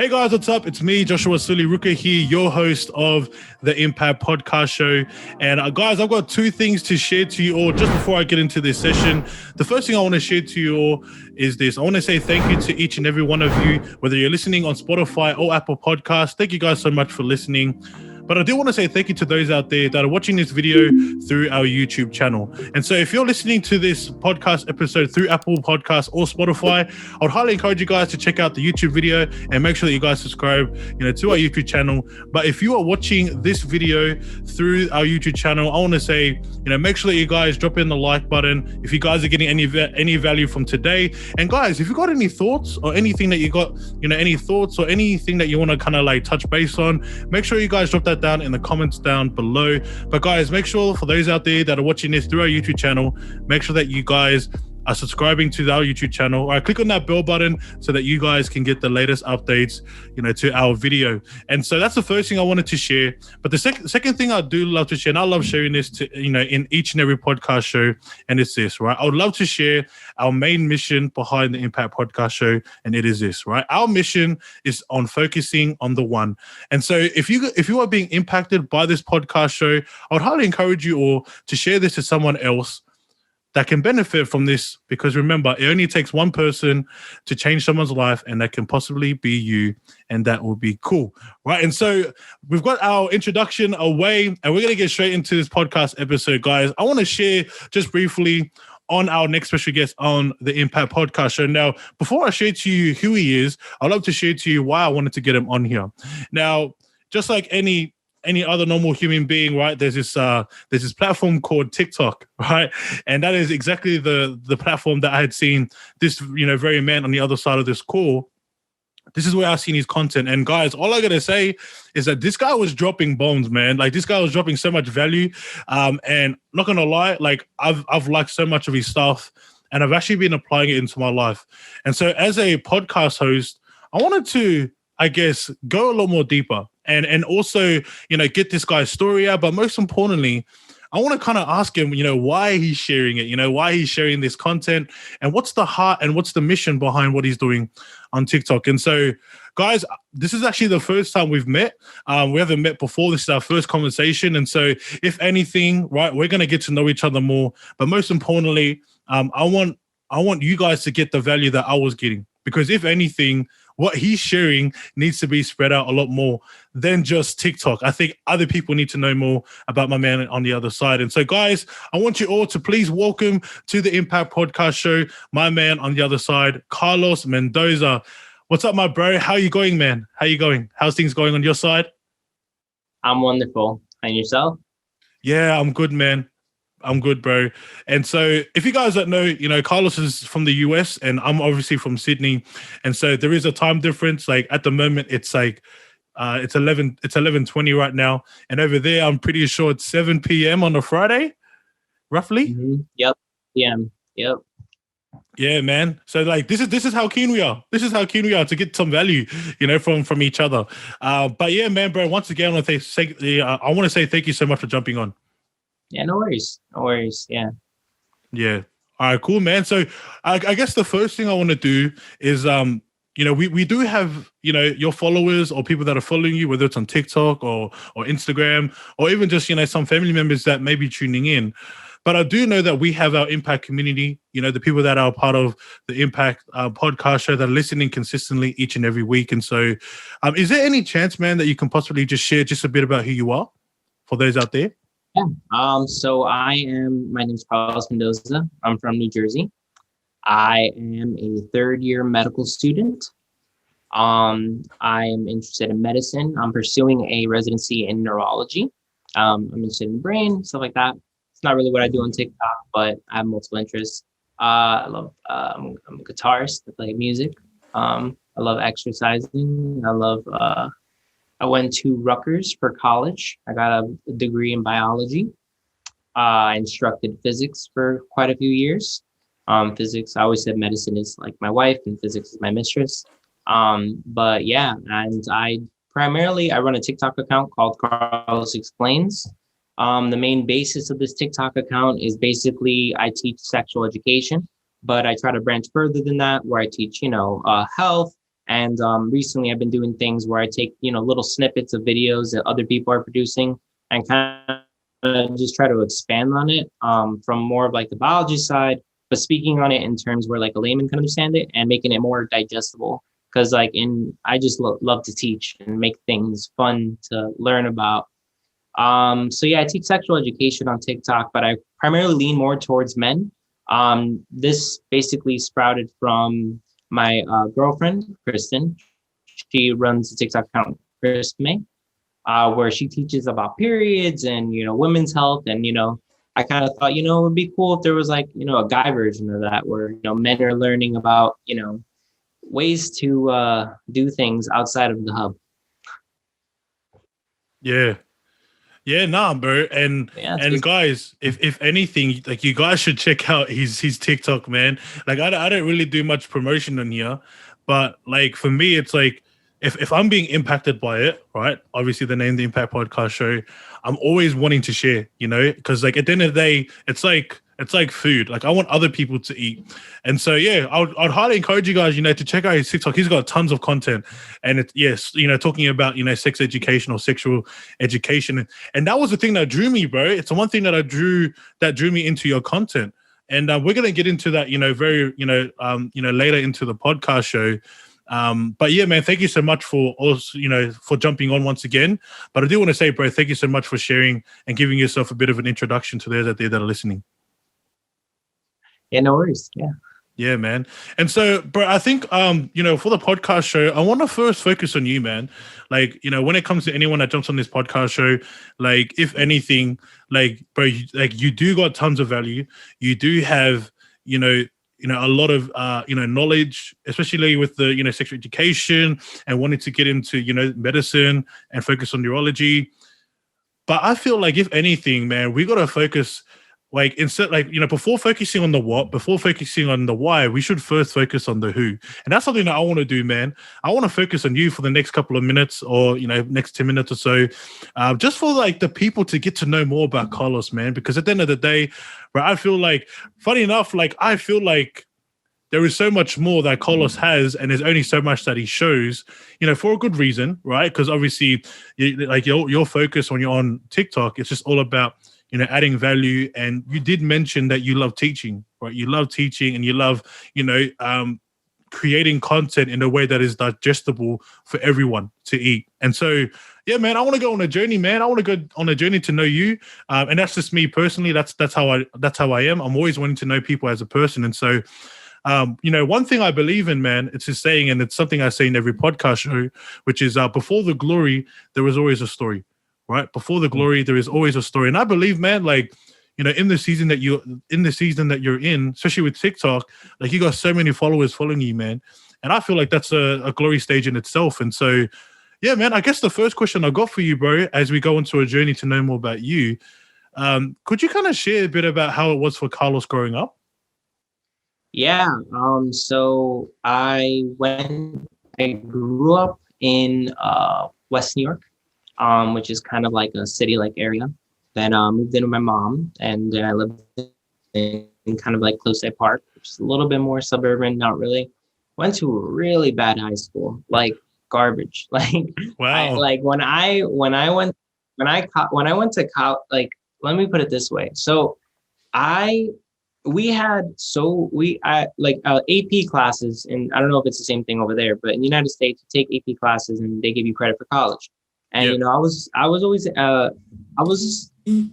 Hey guys, what's up? It's me, Joshua Suliruka here, your host of the Impact Podcast Show. And guys, I've got two things to share to you all just before I get into this session. The first thing I want to share to you all is this. I want to say thank you to each and every one of you, whether you're listening on Spotify or Apple Podcasts. Thank you guys so much for listening. But I do want to say thank you to those out there that are watching this video through our YouTube channel. And so if you're listening to this podcast episode through Apple Podcasts or Spotify, I would highly encourage you guys to check out the YouTube video and make sure that you guys subscribe, to our YouTube channel. But if you are watching this video through our YouTube channel, I want to say, make sure that you guys drop in the like button if you guys are getting any value from today. And guys, if you got any thoughts or anything that you got, any thoughts or anything that you want to kind of like touch base on, make sure you guys drop that down in the comments down below. But guys, make sure for those out there that are watching this through our YouTube channel, make sure that you guys are subscribing to our YouTube channel. All right, click on that bell button so that you guys can get the latest updates, to our video. And so that's the first thing I wanted to share. But the second thing I do love to share, and I love sharing this to, in each and every podcast show, and it's this, right? I would love to share our main mission behind the Impact Podcast Show, and it is this, right? Our mission is on focusing on the one. And so if you are being impacted by this podcast show, I would highly encourage you all to share this to someone else that can benefit from this, because remember, it only takes one person to change someone's life, and that can possibly be you, and that will be cool, right? And so we've got our introduction away, and we're going to get straight into this podcast episode, guys. I want to share just briefly on our next special guest on the Impact Podcast Show. Now, before I share to you who he is, I'd love to share to you why I wanted to get him on here. Now, just like any other normal human being, right? There's this platform called TikTok, right? And that is exactly the platform that I had seen this, very man on the other side of this call. This is where I've seen his content. And guys, all I gotta say is that this guy was dropping bombs, man. Like, this guy was dropping so much value. And not gonna lie, like I've liked so much of his stuff, and I've actually been applying it into my life. And so as a podcast host, I wanted to, I guess, go a lot more deeper and also, get this guy's story out. But most importantly, I want to kind of ask him, why he's sharing it, why he's sharing this content, and what's the heart and what's the mission behind what he's doing on TikTok. And so, guys, this is actually the first time we've met. We haven't met before. This is our first conversation. And so if anything, right, we're going to get to know each other more. But most importantly, I want you guys to get the value that I was getting, because if anything, what he's sharing needs to be spread out a lot more than just TikTok. I think other people need to know more about my man on the other side. And so, guys, I want you all to please welcome to the Impact Podcast Show my man on the other side, Carlos Mendoza. What's up, my bro? How you going, man? How you going? How's things going on your side? I'm wonderful. And yourself? Yeah, I'm good, man. I'm good, bro. And so if you guys don't know, Carlos is from the US and I'm obviously from Sydney. And so there is a time difference. Like at the moment, it's like, it's 11:20 right now. And over there, I'm pretty sure it's 7 p.m. on a Friday, roughly. Mm-hmm. Yep. Yep. Yeah, man. So like, this is how keen we are. This is how keen we are to get some value, from each other. But yeah, man, bro, once again, I want to say thank you so much for jumping on. Yeah, no worries. Yeah. Yeah. All right, cool, man. So I guess the first thing I want to do is, we do have, your followers or people that are following you, whether it's on TikTok or Instagram, or even just, some family members that may be tuning in. But I do know that we have our Impact community, the people that are part of the Impact podcast show that are listening consistently each and every week. And so is there any chance, man, that you can possibly just share just a bit about who you are for those out there? Yeah. So my name's Carlos Mendoza. I'm from New Jersey. I am a third-year medical student. I am interested in medicine. I'm pursuing a residency in neurology. I'm interested in brain, stuff like that. It's not really what I do on TikTok, but I have multiple interests. I love, I'm a guitarist. I play music. I love exercising. I went to Rutgers for college. I got a degree in biology. I instructed physics for quite a few years. Physics, I always said medicine is like my wife and physics is my mistress. But yeah, and I run a TikTok account called Carlos Explains. The main basis of this TikTok account is basically I teach sexual education, but I try to branch further than that, where I teach, health, And recently I've been doing things where I take, little snippets of videos that other people are producing and kind of just try to expand on it from more of like the biology side, but speaking on it in terms where like a layman can understand it and making it more digestible. Because I just love to teach and make things fun to learn about. So yeah, I teach sexual education on TikTok, but I primarily lean more towards men. This basically sprouted from my girlfriend, Kristen. She runs a TikTok account, Chris May, where she teaches about periods and, women's health. And, I kind of thought, it would be cool if there was like, a guy version of that where, men are learning about, ways to do things outside of the hub. Yeah. Yeah, nah, bro. And Yeah, guys, if anything, like you guys should check out his TikTok, man. Like I don't really do much promotion on here, but like for me, it's like if I'm being impacted by it, right? Obviously, the name the Impact Podcast Show, I'm always wanting to share, because like at the end of the day, it's like food. Like I want other people to eat, and so yeah, I'd highly encourage you guys, to check out his TikTok. He's got tons of content, and talking about sex education or sexual education, and that was the thing that drew me, bro. It's the one thing that drew me into your content, and we're gonna get into that, very later into the podcast show. But yeah, man, thank you so much for also, for jumping on once again. But I do want to say, bro, thank you so much for sharing and giving yourself a bit of an introduction to those out there that are listening. Yeah, no worries. Yeah. Yeah, man. And so, bro, I think, for the podcast show, I want to first focus on you, man. Like, when it comes to anyone that jumps on this podcast show, like, if anything, like, bro, you do got tons of value. You do have, a lot of, knowledge, especially with the, sexual education and wanting to get into, medicine and focus on neurology. But I feel like if anything, man, we got to focus like instead, like, before focusing on the what, before focusing on the why, we should first focus on the who. And that's something that I want to do, man. I want to focus on you for the next couple of minutes or, next 10 minutes or so, just for like the people to get to know more about Carlos, man. Because at the end of the day, where I feel like, funny enough, like I feel like there is so much more that Carlos has, and there's only so much that he shows, for a good reason, right? Because obviously, like your focus when you're on TikTok, it's just all about, adding value. And you did mention that you love teaching, right? You love teaching and you love, creating content in a way that is digestible for everyone to eat. And so, yeah, man, I want to go on a journey, man. I want to go on a journey to know you. And that's just me personally. That's how I am. I'm always wanting to know people as a person. And so, one thing I believe in, man, it's a saying, and it's something I say in every podcast show, which is before the glory, there is always a story. Right? Before the glory, there is always a story. And I believe, man, like, in the season that you're in, especially with TikTok, like you got so many followers following you, man. And I feel like that's a glory stage in itself. And so, yeah, man, I guess the first question I got for you, bro, as we go into a journey to know more about you, could you kind of share a bit about how it was for Carlos growing up? Yeah. So I grew up in West New York. Which is kind of like a city-like area. Then moved in with my mom, and then I lived in kind of like Closed Park, which is a little bit more suburban, not really. Went to a really bad high school, like garbage. Like, wow. When I went to college, like, let me put it this way. So we had AP classes, and I don't know if it's the same thing over there, but in the United States, you take AP classes and they give you credit for college. And, yep. I was always, I was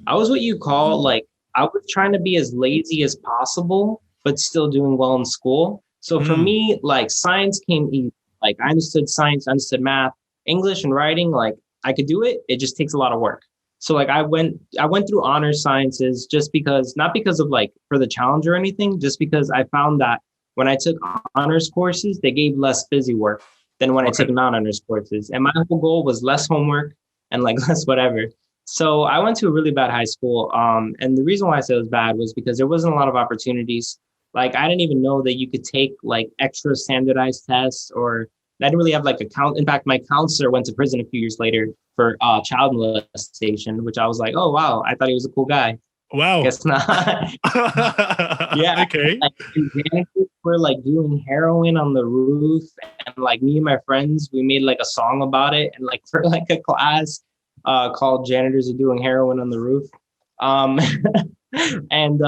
what you call, like, I was trying to be as lazy as possible, but still doing well in school. So for me, like, science came easy. Like, I understood science, I understood math, English and writing. Like, I could do it. It just takes a lot of work. So like, I went through honors sciences just because, not because of like for the challenge or anything, just because I found that when I took honors courses, they gave less busy work than when I took non-honors courses. And my whole goal was less homework and like less whatever. So I went to a really bad high school. And the reason why I said it was bad was because there wasn't a lot of opportunities. Like, I didn't even know that you could take like extra standardized tests, or I didn't really have like in fact, my counselor went to prison a few years later for child molestation, which I was like, oh, wow, I thought he was a cool guy. Wow. Guess not. Yeah, Okay. like, and janitors were like doing heroin on the roof, and like me and my friends, we made like a song about it, and like for like a class called "Janitors Are Doing Heroin on the Roof." Um, and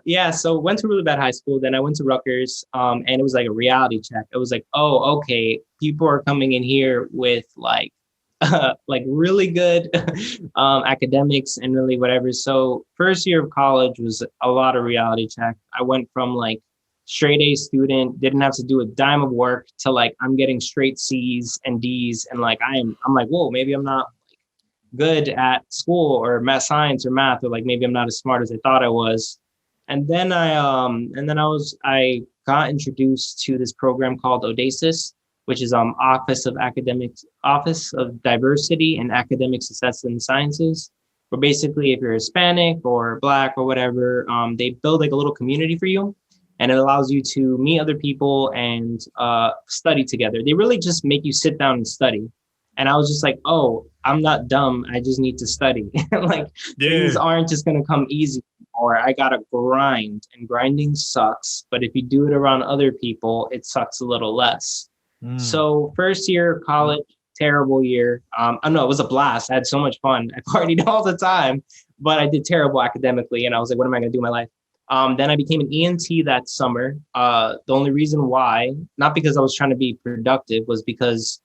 yeah, so went to a really bad high school. Then I went to Rutgers, and it was like a reality check. It was like, oh, okay, people are coming in here with like really good academics and really whatever. So first year of college was a lot of reality check. I went from like straight A student, didn't have to do a dime of work, to like I'm getting straight C's and D's, and like I'm like, whoa, maybe I'm not good at school or math, science or math, or like maybe I'm not as smart as I thought I was. And then I got introduced to this program called Audacis, which is Office of Diversity and Academic Success in the Sciences. Where basically, if you're Hispanic or Black or whatever, they build like a little community for you, and it allows you to meet other people and study together. They really just make you sit down and study. And I was just like, oh, I'm not dumb. I just need to study. Like things Yeah. aren't just going to come easy, or I got to grind, and grinding sucks. But if you do it around other people, it sucks a little less. Mm. So first year of college, terrible year. I know it was a blast. I had so much fun. I partied all the time, but I did terrible academically. And I was like, what am I going to do in my life? Then I became an ENT that summer. The only reason why, not because I was trying to be productive, was because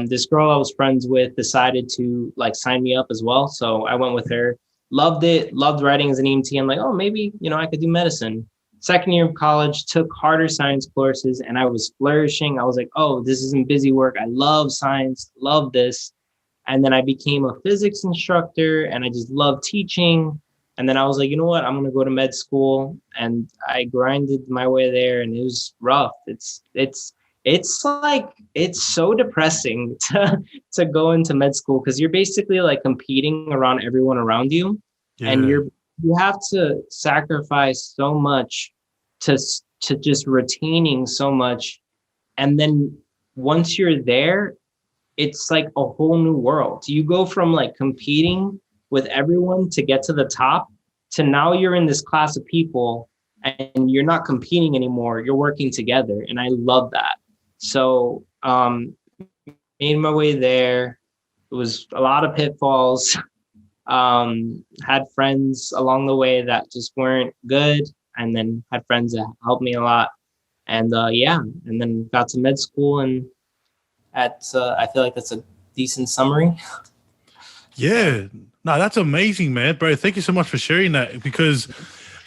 this girl I was friends with decided to like sign me up as well. So I went with her, loved it, loved writing as an EMT. I'm like, oh, maybe, I could do medicine. Second year of college, took harder science courses, and I was flourishing. I was like, oh, this isn't busy work. I love science, love this. And then I became a physics instructor, and I just love teaching. And then I was like, you know what? I'm going to go to med school. And I grinded my way there, and it was rough. It's like, it's so depressing to go into med school, because you're basically like competing around everyone around you. And Yeah. you have to sacrifice so much to just retaining so much. And then once you're there, it's like a whole new world. You go from like competing with everyone to get to the top, to now you're in this class of people and you're not competing anymore. You're working together. And I love that. So made my way there. It was a lot of pitfalls. Had friends along the way that just weren't good, and then had friends that helped me a lot. And and then got to med school, and I feel like that's a decent summary. Yeah. No, that's amazing, man, bro. Thank you so much for sharing that, because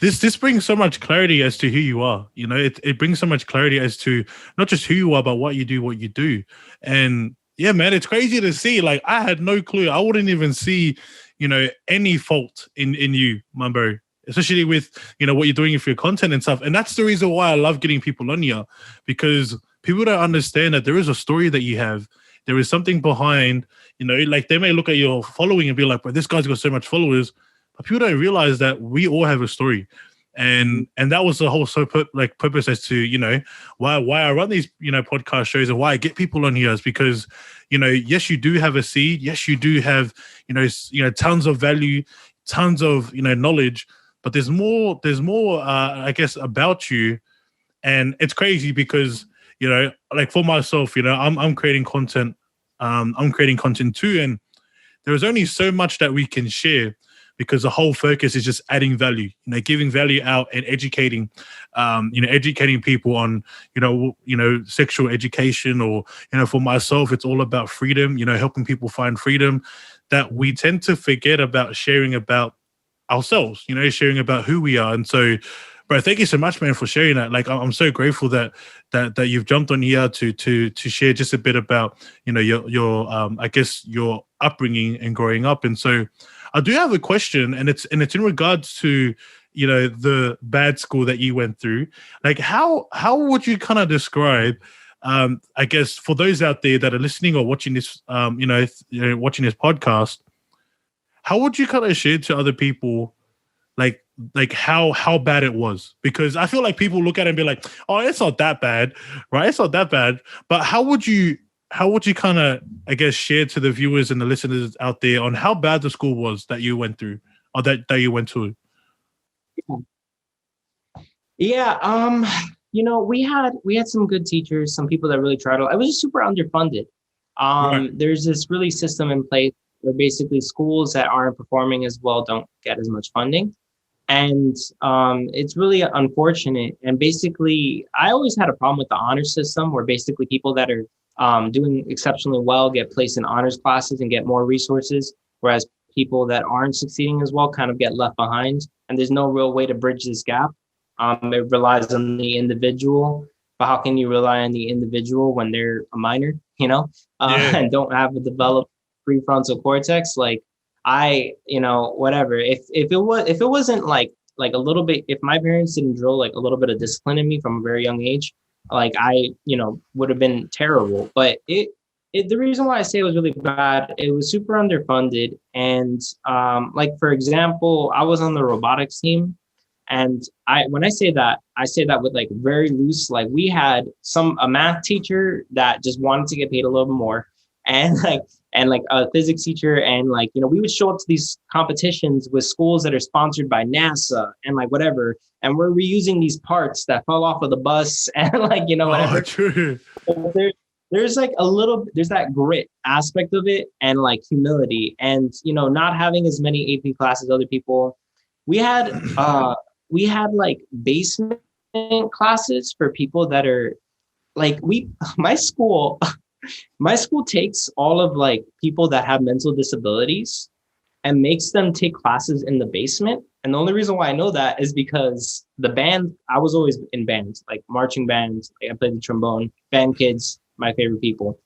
this brings so much clarity as to who you are. It brings so much clarity as to not just who you are, but what you do. And yeah, man, it's crazy to see. Like, I had no clue. I wouldn't even see, any fault in you, my bro. Especially with, what you're doing with your content and stuff. And that's the reason why I love getting people on here, because people don't understand that there is a story that you have. There is something behind, like they may look at your following and be like, but this guy's got so much followers. But people don't realize that we all have a story. And that was the whole purpose as to, why I run these, podcast shows, and why I get people on here, is because, yes, you do have a seed. Yes, you do have, tons of value, tons of, knowledge, but there's more, I guess, about you. And it's crazy because, like for myself, I'm creating content. I'm creating content too. And there's only so much that we can share, because the whole focus is just adding value, giving value out and educating, educating people on, sexual education, or, for myself, it's all about freedom, helping people find freedom, that we tend to forget about sharing about ourselves, sharing about who we are. And so, bro, thank you so much, man, for sharing that. Like, I'm so grateful that you've jumped on here to share just a bit about, your I guess your upbringing and growing up. And so, I do have a question, and it's in regards to, the bad school that you went through. Like, how would you kind of describe, I guess, for those out there that are listening or watching this, watching this podcast, how would you kind of share to other people, like how bad it was? Because I feel like people look at it and be like, oh, it's not that bad, right? It's not that bad. But how would you kind of, I guess, share to the viewers and the listeners out there on how bad the school was that you went through, or that you went to? Yeah, we had some good teachers, some people that really tried. I was just super underfunded. Right. There's this really system in place where basically schools that aren't performing as well don't get as much funding. And it's really unfortunate. And basically, I always had a problem with the honor system where basically people that are doing exceptionally well get placed in honors classes and get more resources, whereas people that aren't succeeding as well kind of get left behind. And there's no real way to bridge this gap. It relies on the individual, but how can you rely on the individual when they're a minor, Yeah. and don't have a developed prefrontal cortex? Like whatever. If it wasn't like a little bit, if my parents didn't drill like a little bit of discipline in me from a very young age, like I, would have been terrible. But the reason why I say it was really bad, it was super underfunded. And like for example, I was on the robotics team. And when I say that with like very loose, like we had a math teacher that just wanted to get paid a little bit more, and like a physics teacher, and like we would show up to these competitions with schools that are sponsored by NASA and like whatever, and we're reusing these parts that fell off of the bus and like Oh, whatever. true. There's like there's that grit aspect of it and like humility and not having as many AP classes as other people. We had like basement classes for people that are like my school takes all of like people that have mental disabilities and makes them take classes in the basement. And the only reason why I know that is because the band, I was always in bands, like marching bands. Like I played the trombone, band kids, my favorite people.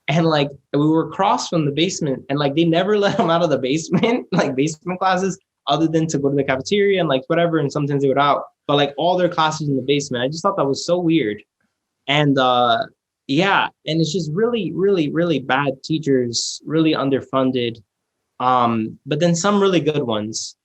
And like we were across from the basement and like they never let them out of the basement, like basement classes, other than to go to the cafeteria and like whatever. And sometimes they would out, but like all their classes in the basement. I just thought that was so weird. And yeah, and it's just really, really, really bad teachers, really underfunded. But then some really good ones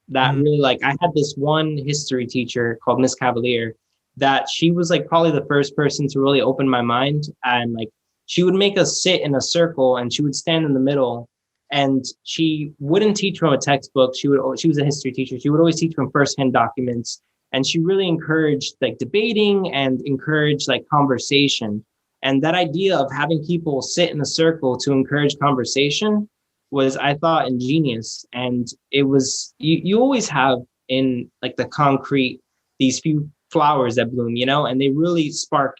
that really like I had this one history teacher called Miss Cavalier that she was like probably the first person to really open my mind. And like she would make us sit in a circle and she would stand in the middle and she wouldn't teach from a textbook. She was a history teacher. She would always teach from firsthand documents. And she really encouraged like debating and encouraged like conversation. And that idea of having people sit in a circle to encourage conversation was, I thought, ingenious. And it was, you always have in like the concrete, these few flowers that bloom, and they really spark,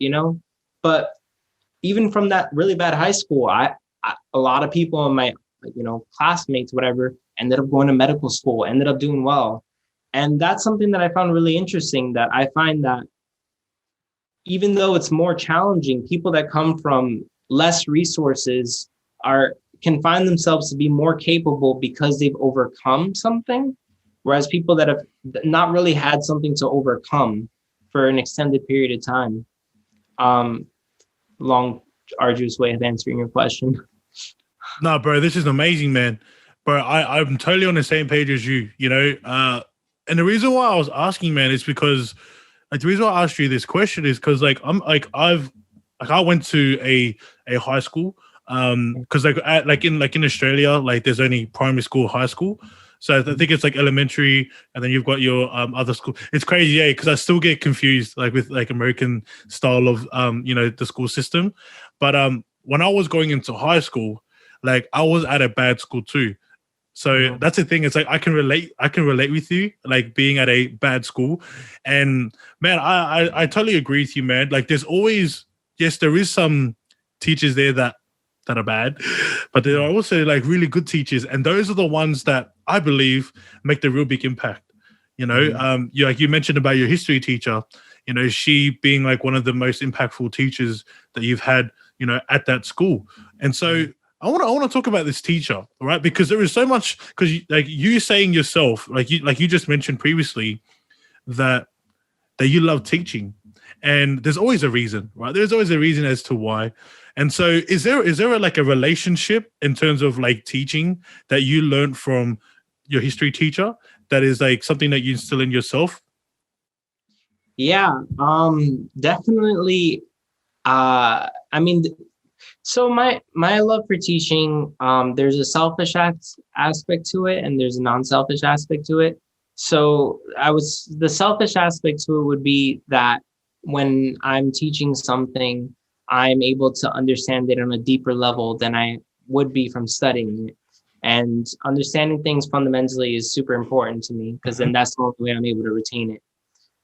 but even from that really bad high school, a lot of people in my, classmates, whatever, ended up going to medical school, ended up doing well. And that's something that I found really interesting, that I find that even though it's more challenging, people that come from less resources can find themselves to be more capable because they've overcome something, whereas people that have not really had something to overcome for an extended period of time. Long, arduous way of answering your question. No, bro, this is amazing, man. Bro, I'm totally on the same page as you, and the reason why I was asking, man, is because like the reason why I asked you this question is because like I went to a high school because in Australia, like there's only primary school, high school. So I think it's like elementary, and then you've got your other school. It's crazy, yeah, because I still get confused like with like American style of the school system. But when I was going into high school, like I was at a bad school too. So that's the thing. It's like I can relate with you, like being at a bad school. And man, I totally agree with you, man. Like there's always, yes, there is some teachers there that are bad, but there are also like really good teachers, and those are the ones that I believe make the real big impact. You mentioned about your history teacher, she being like one of the most impactful teachers that you've had, at that school. And so I want to talk about this teacher, all right? Because there is so much, because like you saying yourself, like you just mentioned previously that you love teaching, and there's always a reason, right? There's always a reason as to why. And so is there like a relationship in terms of like teaching that you learned from your history teacher that is like something that you instill in yourself? Yeah, definitely. I mean, so my love for teaching, there's a selfish aspect to it, and there's a non-selfish aspect to it. So the selfish aspect to it would be that when I'm teaching something, I'm able to understand it on a deeper level than I would be from studying it. And understanding things fundamentally is super important to me, because then that's the only way I'm able to retain it.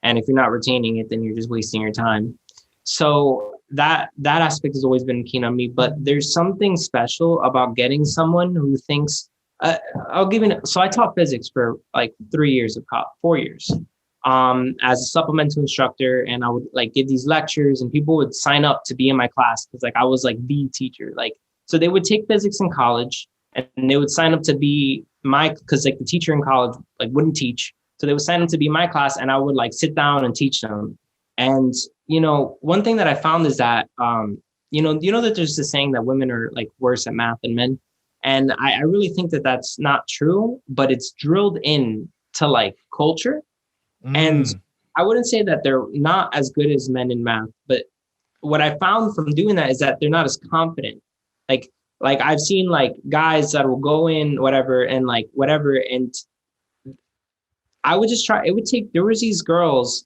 And if you're not retaining it, then you're just wasting your time. So that aspect has always been keen on me. But there's something special about getting someone who thinks, I'll give you, so I taught physics for like 3 years of college, 4 years, as a supplemental instructor. And I would like give these lectures, and people would sign up to be in my class because like I was like the teacher. Like, so they would take physics in college, and they would sign up to be because like the teacher in college like wouldn't teach. So they would sign up to be my class, and I would like sit down and teach them. And, one thing that I found is that, you know that there's this saying that women are like worse at math than men. And I really think that that's not true, but it's drilled in to like culture. And I wouldn't say that they're not as good as men in math, but what I found from doing that is that they're not as confident. Like I've seen like guys that will go in whatever and like whatever. And I would just try, there was these girls,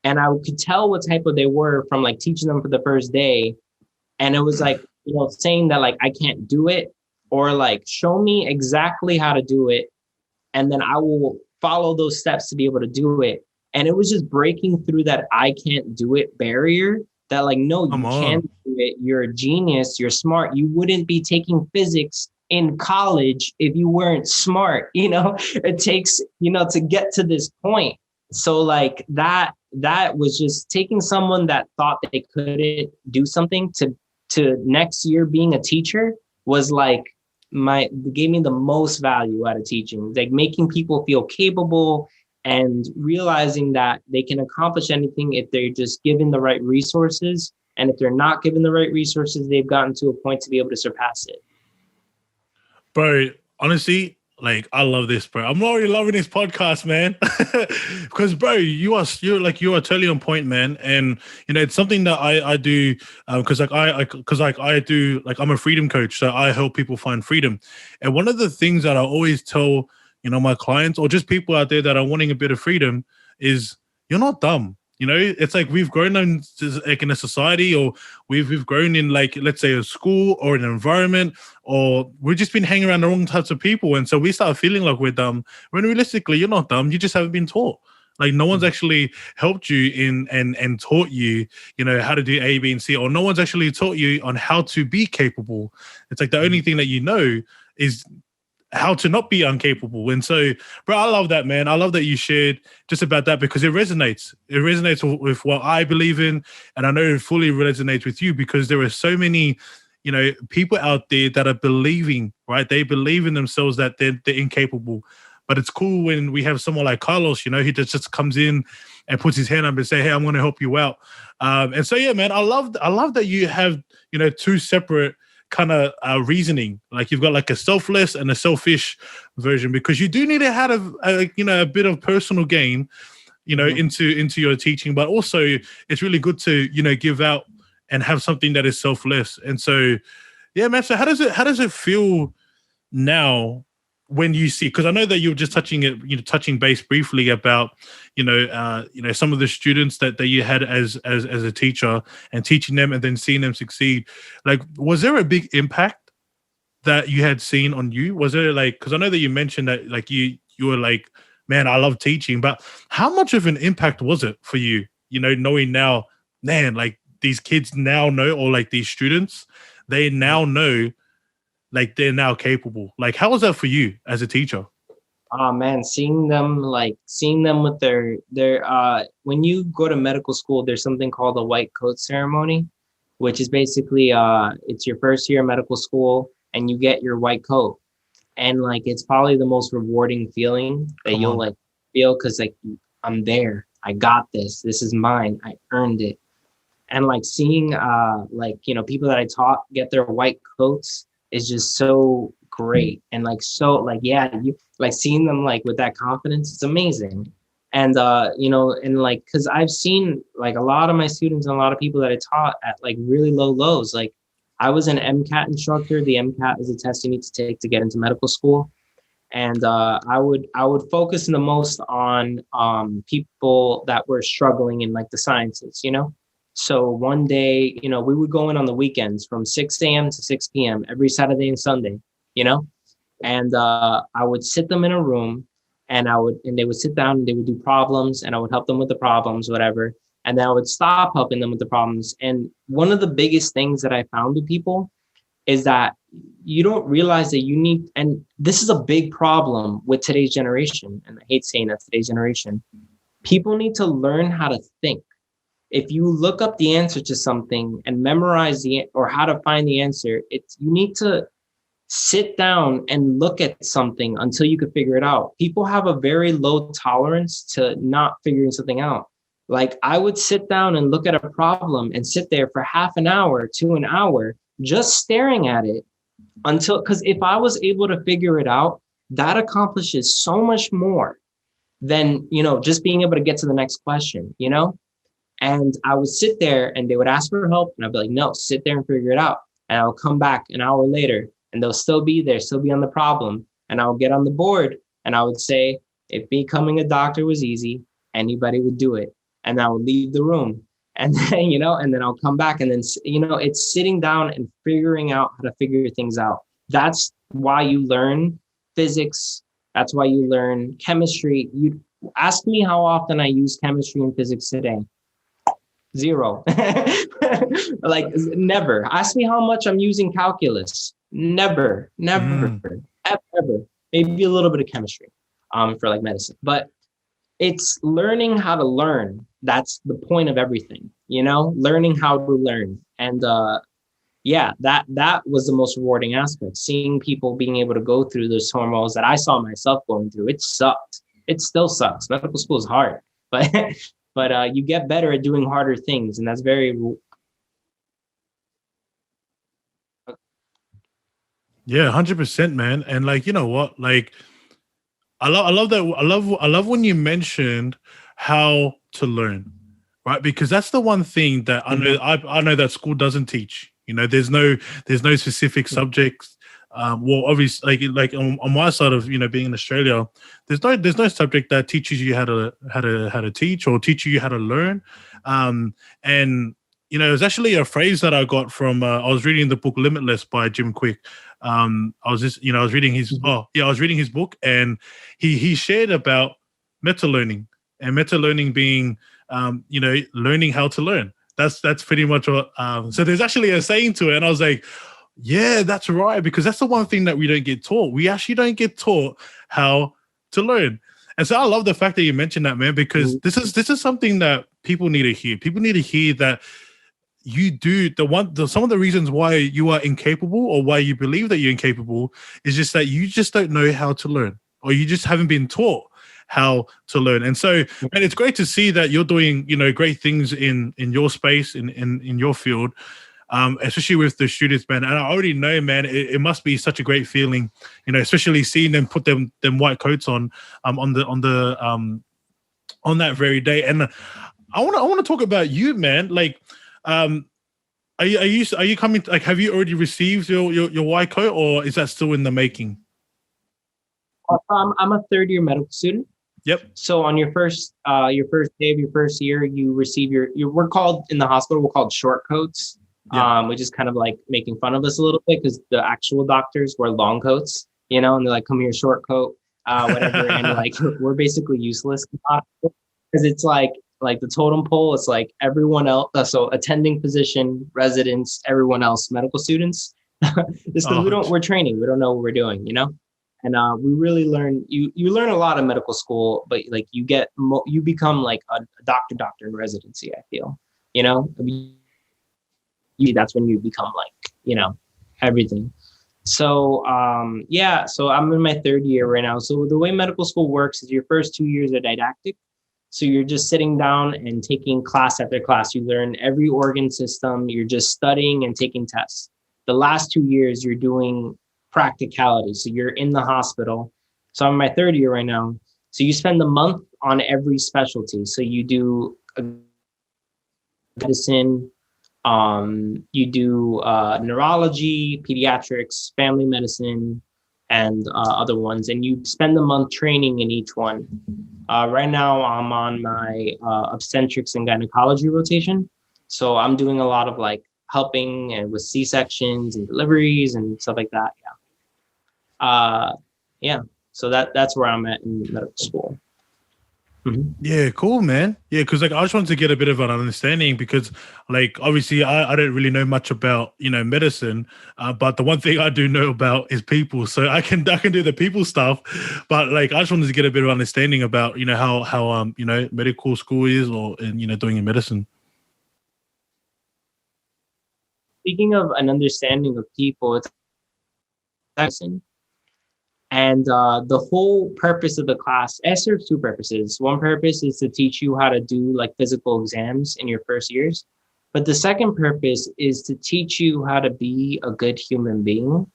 and I could tell what type of they were from like teaching them for the first day. And it was like, saying that like, I can't do it, or like, show me exactly how to do it, and then I will follow those steps to be able to do it. And it was just breaking through that I can't do it barrier, that like, no, you can do it. You're a genius. You're smart. You wouldn't be taking physics in college if you weren't smart. It takes, to get to this point. So like that was just taking someone that thought they couldn't do something to next year being a teacher was like gave me the most value out of teaching, like making people feel capable and realizing that they can accomplish anything if they're just given the right resources. And if they're not given the right resources, they've gotten to a point to be able to surpass it. Bro, honestly, like I love this, bro. I'm already loving this podcast, man. Because, bro, you are totally on point, man. And it's something that I do because I do, like, I'm a freedom coach, so I help people find freedom. And one of the things that I always tell my clients, or just people out there that are wanting a bit of freedom, is you're not dumb. It's like we've grown in a society, or we've grown in, like, let's say a school or an environment, or we've just been hanging around the wrong types of people. And so we start feeling like we're dumb, when realistically, you're not dumb. You just haven't been taught. Like, no one's actually helped you and taught you, how to do A, B, and C, or no one's actually taught you on how to be capable. It's like the only thing that is how to not be incapable. And so, bro, I love that, man. I love that you shared just about that, because it resonates. It resonates with what I believe in. And I know it fully resonates with you, because there are so many, people out there that are believing, right? They believe in themselves that they're incapable. But it's cool when we have someone like Carlos, he just comes in and puts his hand up and say, hey, I'm going to help you out. And so, yeah, man, I love that you have, two separate kind of reasoning. Like, you've got like a selfless and a selfish version, because you do need to have a bit of personal gain, into your teaching, but also it's really good to, give out and have something that is selfless. And so, yeah, man. So how does it feel now when you see, because I know that you were just touching base briefly about, some of the students that you had as a teacher, and teaching them and then seeing them succeed. Like, was there a big impact that you had seen on you? Was there, like, because I know that you mentioned that, like, you were like, man, I love teaching, but how much of an impact was it for you, knowing now, man, like, these kids now know, or like these students, they now know, like, they're now capable. Like, how was that for you as a teacher? Oh man, seeing them with their when you go to medical school, there's something called a white coat ceremony, which is basically it's your first year of medical school, and you get your white coat. And like, it's probably the most rewarding feeling that you'll like feel, because like, I'm there, I got this is mine, I earned it. And like, seeing people that I taught get their white coats is just so great. And like, so like, yeah, you like seeing them like with that confidence, it's amazing. And and like, because I've seen like a lot of my students and a lot of people that I taught at like really low lows. Like, I was an MCAT instructor. The MCAT is a test you need to take to get into medical school. And I would focus the most on people that were struggling in like the sciences, you know. So one day, you know, we would go in on the weekends from 6 a.m. to 6 p.m. every Saturday and Sunday, you know, and I would sit them in a room, and they would sit down and they would do problems, and I would help them with the problems, whatever. And then I would stop helping them with the problems. And one of the biggest things that I found with people is that you don't realize that you need, and this is a big problem with today's generation. And I hate saying that, today's generation, people need to learn how to think. If you look up the answer to something and memorize or how to find the answer, you need to sit down and look at something until you can figure it out. People have a very low tolerance to not figuring something out. Like, I would sit down and look at a problem and sit there for half an hour to an hour just staring at it because if I was able to figure it out, that accomplishes so much more than, you know, just being able to get to the next question, you know? And I would sit there and they would ask for help. And I'd be like, no, sit there and figure it out. And I'll come back an hour later and they'll still be there, still be on the problem. And I'll get on the board and I would say, if becoming a doctor was easy, anybody would do it. And I would leave the room. And then, you know, and then I'll come back and then, you know, it's sitting down and figuring out how to figure things out. That's why you learn physics. That's why you learn chemistry. You ask me how often I use chemistry and physics today. Zero. Like, never. Ask me how much I'm using calculus. Never, ever. Maybe a little bit of chemistry for like medicine, but it's learning how to learn. That's the point of everything, you know, learning how to learn. And yeah, that was the most rewarding aspect, seeing people being able to go through those turmoils that I saw myself going through. It sucked. It still sucks. Medical school is hard, but but you get better at doing harder things, and that's very. Yeah, 100%, man. And like, you know what? Like, I love that. I love when you mentioned how to learn, right? Because that's the one thing that I know that school doesn't teach. You know, there's no specific subjects. Well, obviously, like on my side of, you know, being in Australia, there's no subject that teaches you how to teach or teach you how to learn. And you know, it's actually a phrase that I got from I was reading the book Limitless by Jim Quick. I was just, you know, I was reading his I was reading his book, and he shared about meta learning, and meta learning being you know, learning how to learn. That's pretty much what so there's actually a saying to it, and I was like, yeah, that's right, because that's the one thing that we don't get taught. We actually don't get taught how to learn. And so I love the fact that you mentioned that, man, because this is something that people need to hear. People need to hear that you do some of the reasons why you are incapable, or why you believe that you're incapable, is just that you just don't know how to learn, or you just haven't been taught how to learn. And so, man, it's great to see that you're doing, you know, great things in your space, in your field, especially with the students, man. And I already know, man, it must be such a great feeling, you know, especially seeing them put them white coats on that very day. And I want to talk about you, man. Like, are you coming? Like, have you already received your white coat, or is that still in the making? I'm a third year medical student. Yep. So on your first day of your first year, you receive your we're called in the hospital, we're called short coats, which is kind of like making fun of us a little bit, because the actual doctors wear long coats, you know, and they're like, come here, short coat, whatever. And like, we're basically useless because it's like the totem pole. It's like everyone else. So attending physician, residents, everyone else, medical students, just because we're training, we don't know what we're doing, you know? And we really learn, you learn a lot in medical school, but like you become like a doctor in residency, I feel, you know, that's when you become like, you know, everything. So, yeah, so I'm in my third year right now. So the way medical school works is your first 2 years are didactic. So you're just sitting down and taking class after class. You learn every organ system. You're just studying and taking tests. The last 2 years, you're doing practicality. So you're in the hospital. So I'm in my third year right now. So you spend a month on every specialty. So you do medicine, you do neurology, pediatrics, family medicine, and other ones, and you spend the month training in each one. Right now, I'm on my obstetrics and gynecology rotation, so I'm doing a lot of like helping and with C-sections and deliveries and stuff like that. Yeah. So that's where I'm at in medical school. Mm-hmm. Yeah, cool, man. Yeah, because like I just wanted to get a bit of an understanding because like obviously I don't really know much about medicine, but the one thing I do know about is people, so I can do the people stuff, but like I just wanted to get a bit of understanding about how medical school is or in doing in medicine. Speaking of an understanding of people, it's medicine. And the whole purpose of the class, it serves two purposes. One purpose is to teach you how to do like physical exams in your first years. But the second purpose is to teach you how to be a good human being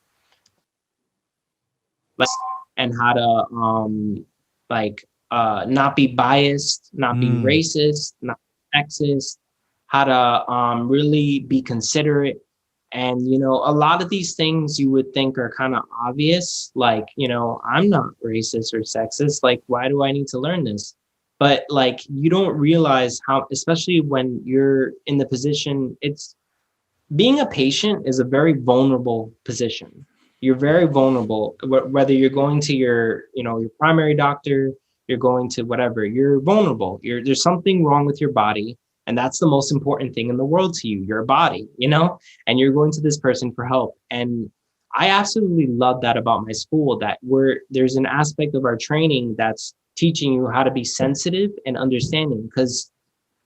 and how to not be biased, not be racist, not be sexist, how to really be considerate. And, a lot of these things you would think are kind of obvious, like, I'm not racist or sexist. Like, why do I need to learn this? But like, you don't realize how, especially when you're in the position, being a patient is a very vulnerable position. You're very vulnerable, whether you're going to your primary doctor, you're going to whatever, you're vulnerable. There's something wrong with your body. And that's the most important thing in the world to you, your body, and you're going to this person for help. And I absolutely love that about my school, that there's an aspect of our training that's teaching you how to be sensitive and understanding. Because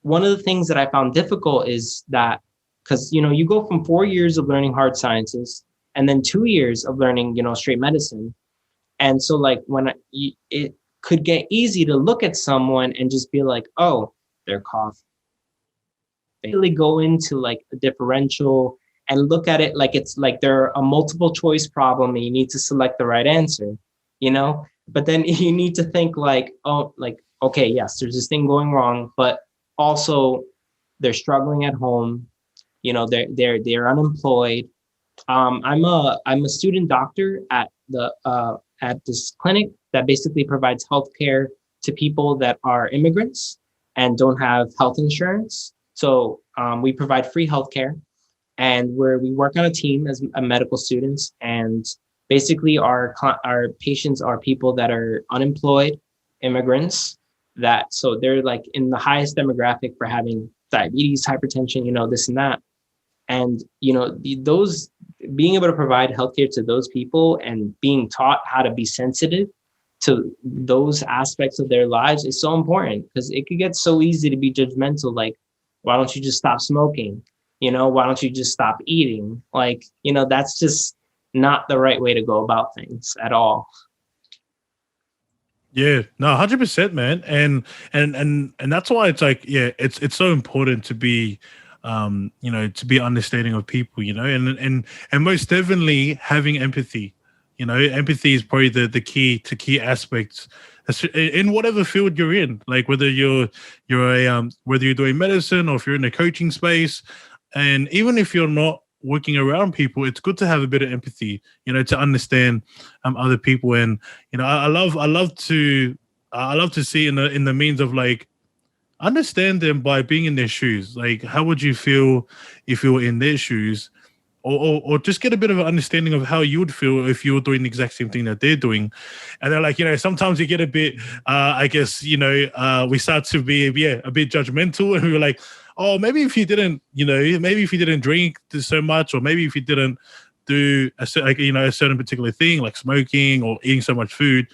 one of the things that I found difficult is that, because, you go from 4 years of learning hard sciences and then 2 years of learning, straight medicine. And so like it could get easy to look at someone and just be like, oh, they're coughing. Really go into like a differential and look at it like it's like they're a multiple choice problem and you need to select the right answer, but then you need to think like, oh, like, okay, yes, there's this thing going wrong, but also they're struggling at home, they're unemployed. I'm a student doctor at this clinic that basically provides healthcare to people that are immigrants and don't have health insurance. So we provide free healthcare, and we work on a team as medical students. And basically, our patients are people that are unemployed, immigrants. So they're like in the highest demographic for having diabetes, hypertension, this and that. And those being able to provide healthcare to those people and being taught how to be sensitive to those aspects of their lives is so important, because it could get so easy to be judgmental, like, why don't you just stop smoking? Why don't you just stop eating? Like, that's just not the right way to go about things at all. Yeah, no, 100%, man. And that's why it's like, yeah, it's so important to be to be understanding of people, and most definitely having empathy. Empathy is probably the key aspects in whatever field you're in, like whether you're whether you're doing medicine or if you're in a coaching space. And even if you're not working around people, it's good to have a bit of empathy, to understand other people. And I love to see in the means of like, understand them by being in their shoes. Like, how would you feel if you were in their shoes? Or just get a bit of an understanding of how you would feel if you were doing the exact same thing that they're doing. And they're like, sometimes you get a bit, I guess, we start to be, a bit judgmental, and we're like, oh, maybe if you didn't, maybe if you didn't drink so much, or maybe if you didn't do a certain particular thing like smoking or eating so much food.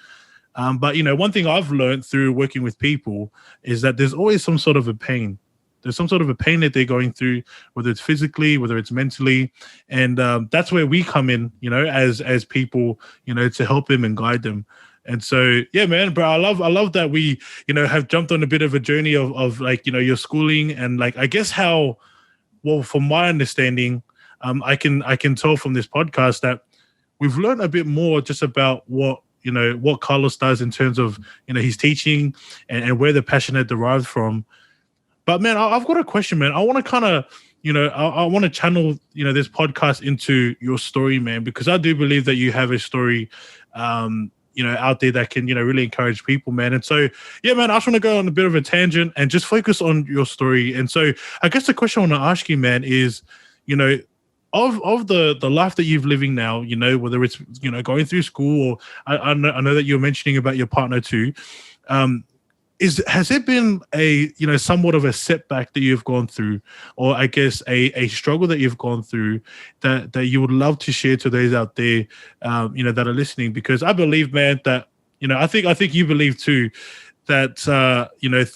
But one thing I've learned through working with people is that there's always some sort of a pain. There's some sort of a pain that they're going through, whether it's physically, whether it's mentally. And that's where we come in, as people, to help them and guide them. And so, yeah, man, bro, I love that we, have jumped on a bit of a journey of like, your schooling, and like, I guess from my understanding, I can tell from this podcast that we've learned a bit more just about what Carlos does in terms of, his teaching and where the passion had derived from. But man, I've got a question, man. I want to kind of, I want to channel, this podcast into your story, man, because I do believe that you have a story out there that can, really encourage people, man. And so, yeah, man, I just want to go on a bit of a tangent and just focus on your story. And so I guess the question I want to ask you, man, is, of the life that you've living now, whether it's, going through school or I know that you're mentioning about your partner too. Has there been a, somewhat of a setback that you've gone through, or I guess a struggle that you've gone through that you would love to share to those out there, that are listening? Because I believe, man, that, I think you believe too, that,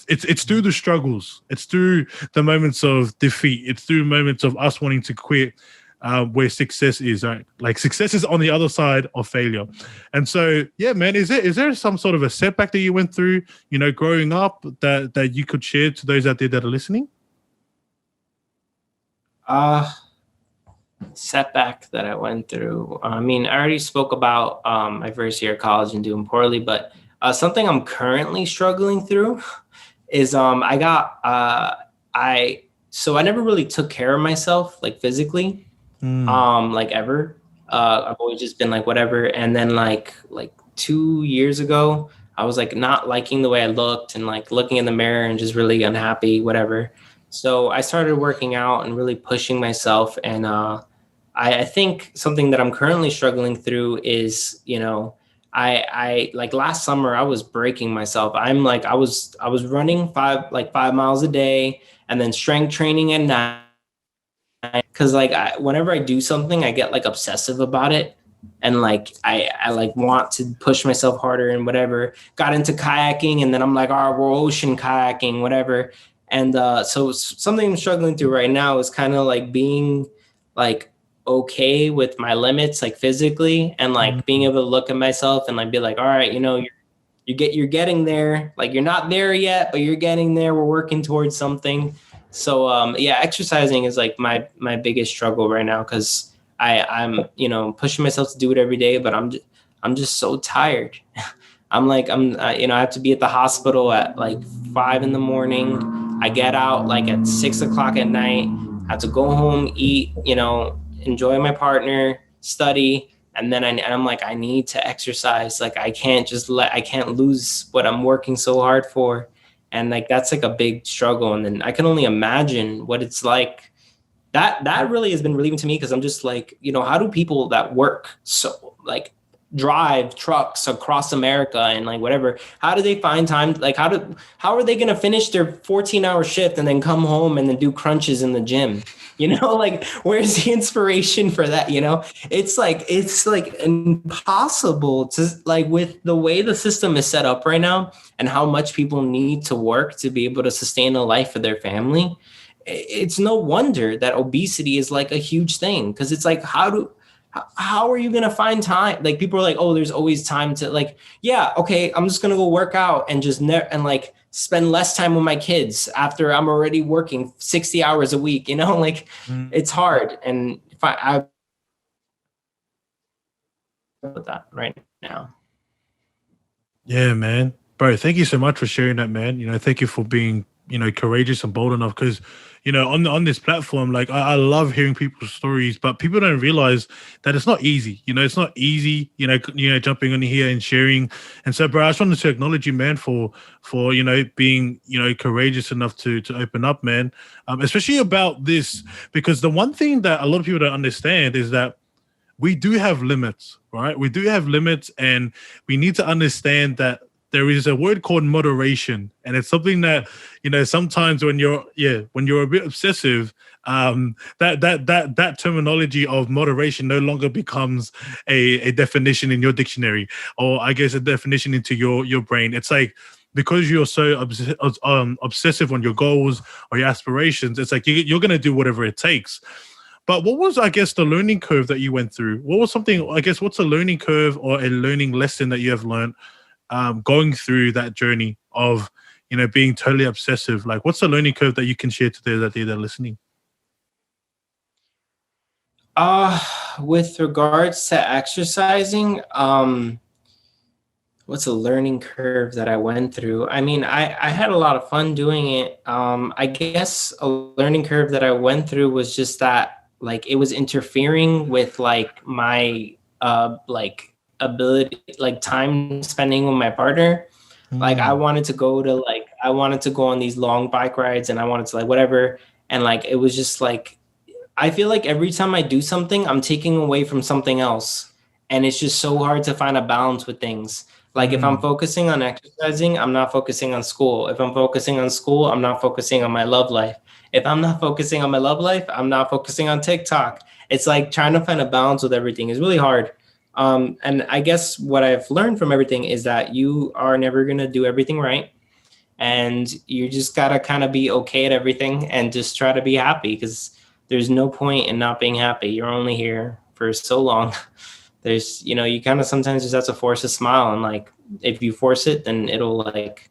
it's through the struggles, it's through the moments of defeat, it's through moments of us wanting to quit, where success is, right? Like success is on the other side of failure. And so, yeah, man, is there some sort of a setback that you went through, growing up that you could share to those out there that are listening? Setback that I went through. I mean, I already spoke about my first year of college and doing poorly, but something I'm currently struggling through is I never really took care of myself, like physically. Like ever. I've always just been like whatever. And then like 2 years ago, I was like not liking the way I looked and like looking in the mirror and just really unhappy, whatever. So I started working out and really pushing myself. And I think something that I'm currently struggling through is, I like last summer I was breaking myself. I was running 5 miles a day and then strength training at night. Because like whenever I do something, I get like obsessive about it, and like I like want to push myself harder and whatever. Got into kayaking, and then I'm like, oh, we're ocean kayaking, whatever. And so something I'm struggling through right now is kind of like being like okay with my limits, like physically, and like being able to look at myself and like be like, all right, you're getting there. Like you're not there yet, but you're getting there. We're working towards something. So exercising is like my biggest struggle right now, because I'm pushing myself to do it every day, but I'm just so tired. I have to be at the hospital at like 5 a.m. I get out like at 6 o'clock at night. I have to go home, eat, enjoy my partner, study, and then I'm like, I need to exercise. Like I can't lose what I'm working so hard for. And like that's like a big struggle. And then I can only imagine what it's like. That really has been relieving to me, because I'm just like, how do people that work so like drive trucks across America and like whatever, how do they find time? Like how are they going to finish their 14-hour shift and then come home and then do crunches in the gym? Like where's the inspiration for that? It's like impossible to, like, with the way the system is set up right now and how much people need to work to be able to sustain a life for their family. It's no wonder that obesity is like a huge thing, because it's like, how are you going to find time? Like people are like, oh, there's always time to, like, yeah, okay, I'm just going to go work out and just and like spend less time with my kids after I'm already working 60 hours a week, like it's hard. And if I with that right now. Yeah, man. Bro, thank you so much for sharing that, man. Thank you for being, courageous and bold enough, because, on this platform, like I love hearing people's stories, but people don't realize that it's not easy. It's not easy, jumping on here and sharing. And so, bro, I just wanted to acknowledge you, man, for being, courageous enough to open up, man, especially about this, because the one thing that a lot of people don't understand is that we do have limits, right? We do have limits, and we need to understand that there is a word called moderation, and it's something that, sometimes when you're a bit obsessive, that terminology of moderation no longer becomes a definition in your dictionary, or I guess a definition into your brain. It's like, because you're so obsessive on your goals or your aspirations, it's like you're going to do whatever it takes. But what was, I guess, the learning curve that you went through? What was something, I guess, what's a learning curve or a learning lesson that you have learned going through that journey of, being totally obsessive? Like, what's the learning curve that you can share to those that are listening? With regards to exercising, what's a learning curve that I went through? I mean, I had a lot of fun doing it. I guess a learning curve that I went through was just that, like, it was interfering with like my like ability, like time spending with my partner. Like I wanted to go to I wanted to go on these long bike rides, and I wanted to like whatever. And like it was just like I feel like every time I do something, I'm taking away from something else. And it's just so hard to find a balance with things. Like if I'm focusing on exercising, I'm not focusing on school. If I'm focusing on school, I'm not focusing on my love life. If I'm not focusing on my love life, I'm not focusing on TikTok. It's like trying to find a balance with everything is really hard. And I guess what I've learned from everything is that you are never going to do everything right. And you just got to kind of be okay at everything and just try to be happy, because there's no point in not being happy. You're only here for so long. There's, you kind of sometimes just have to force a smile. And like, if you force it, then it'll like,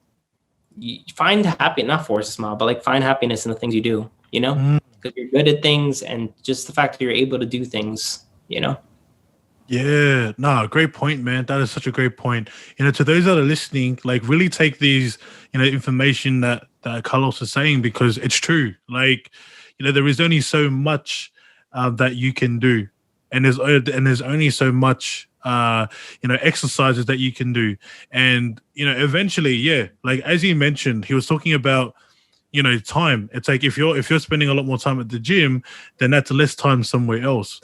you find happy, not force a smile, but like find happiness in the things you do, because you're good at things. And just the fact that you're able to do things, Yeah, no, great point, man. That is such a great point. To those that are listening, like really take these, information that Carlos is saying, because it's true. Like, there is only so much that you can do, and there's only so much exercises that you can do, and eventually, yeah, like as he mentioned, he was talking about time. It's like if you're spending a lot more time at the gym, then that's less time somewhere else.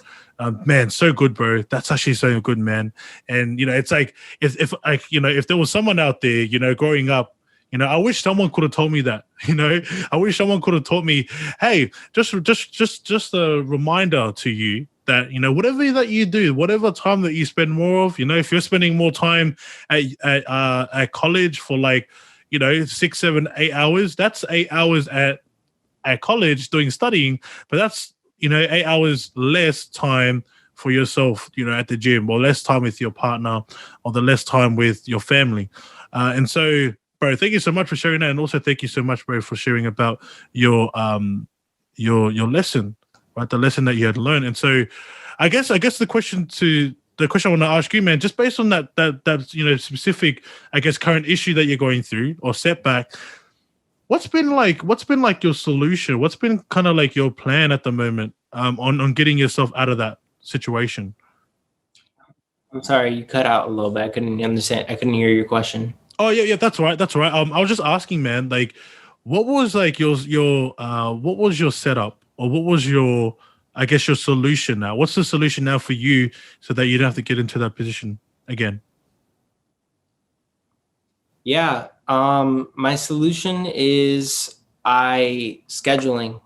Man, so good, bro. That's actually so good, man. And it's like if if there was someone out there, growing up, I wish someone could have told me that. I wish someone could have taught me, hey, just a reminder to you that whatever that you do, whatever time that you spend more of, if you're spending more time at college for like 6, 7, 8 hours, that's 8 hours at college doing studying, but that's 8 hours less time for yourself, at the gym, or less time with your partner, or the less time with your family. And so, bro, thank you so much for sharing that. And also thank you so much, bro, for sharing about your lesson, right? The lesson that you had learned. And so I guess the question I want to ask you, man, just based on that specific, I guess, current issue that you're going through or setback, what's been like your solution? What's been kind of like your plan at the moment on getting yourself out of that situation? I'm sorry, you cut out a little bit. I couldn't understand. I couldn't hear your question. Oh yeah, that's right. I was just asking, man, like, what was like your what was your setup, or what was your, I guess, your solution now? What's the solution now for you so that you don't have to get into that position again? Yeah. My solution is scheduling,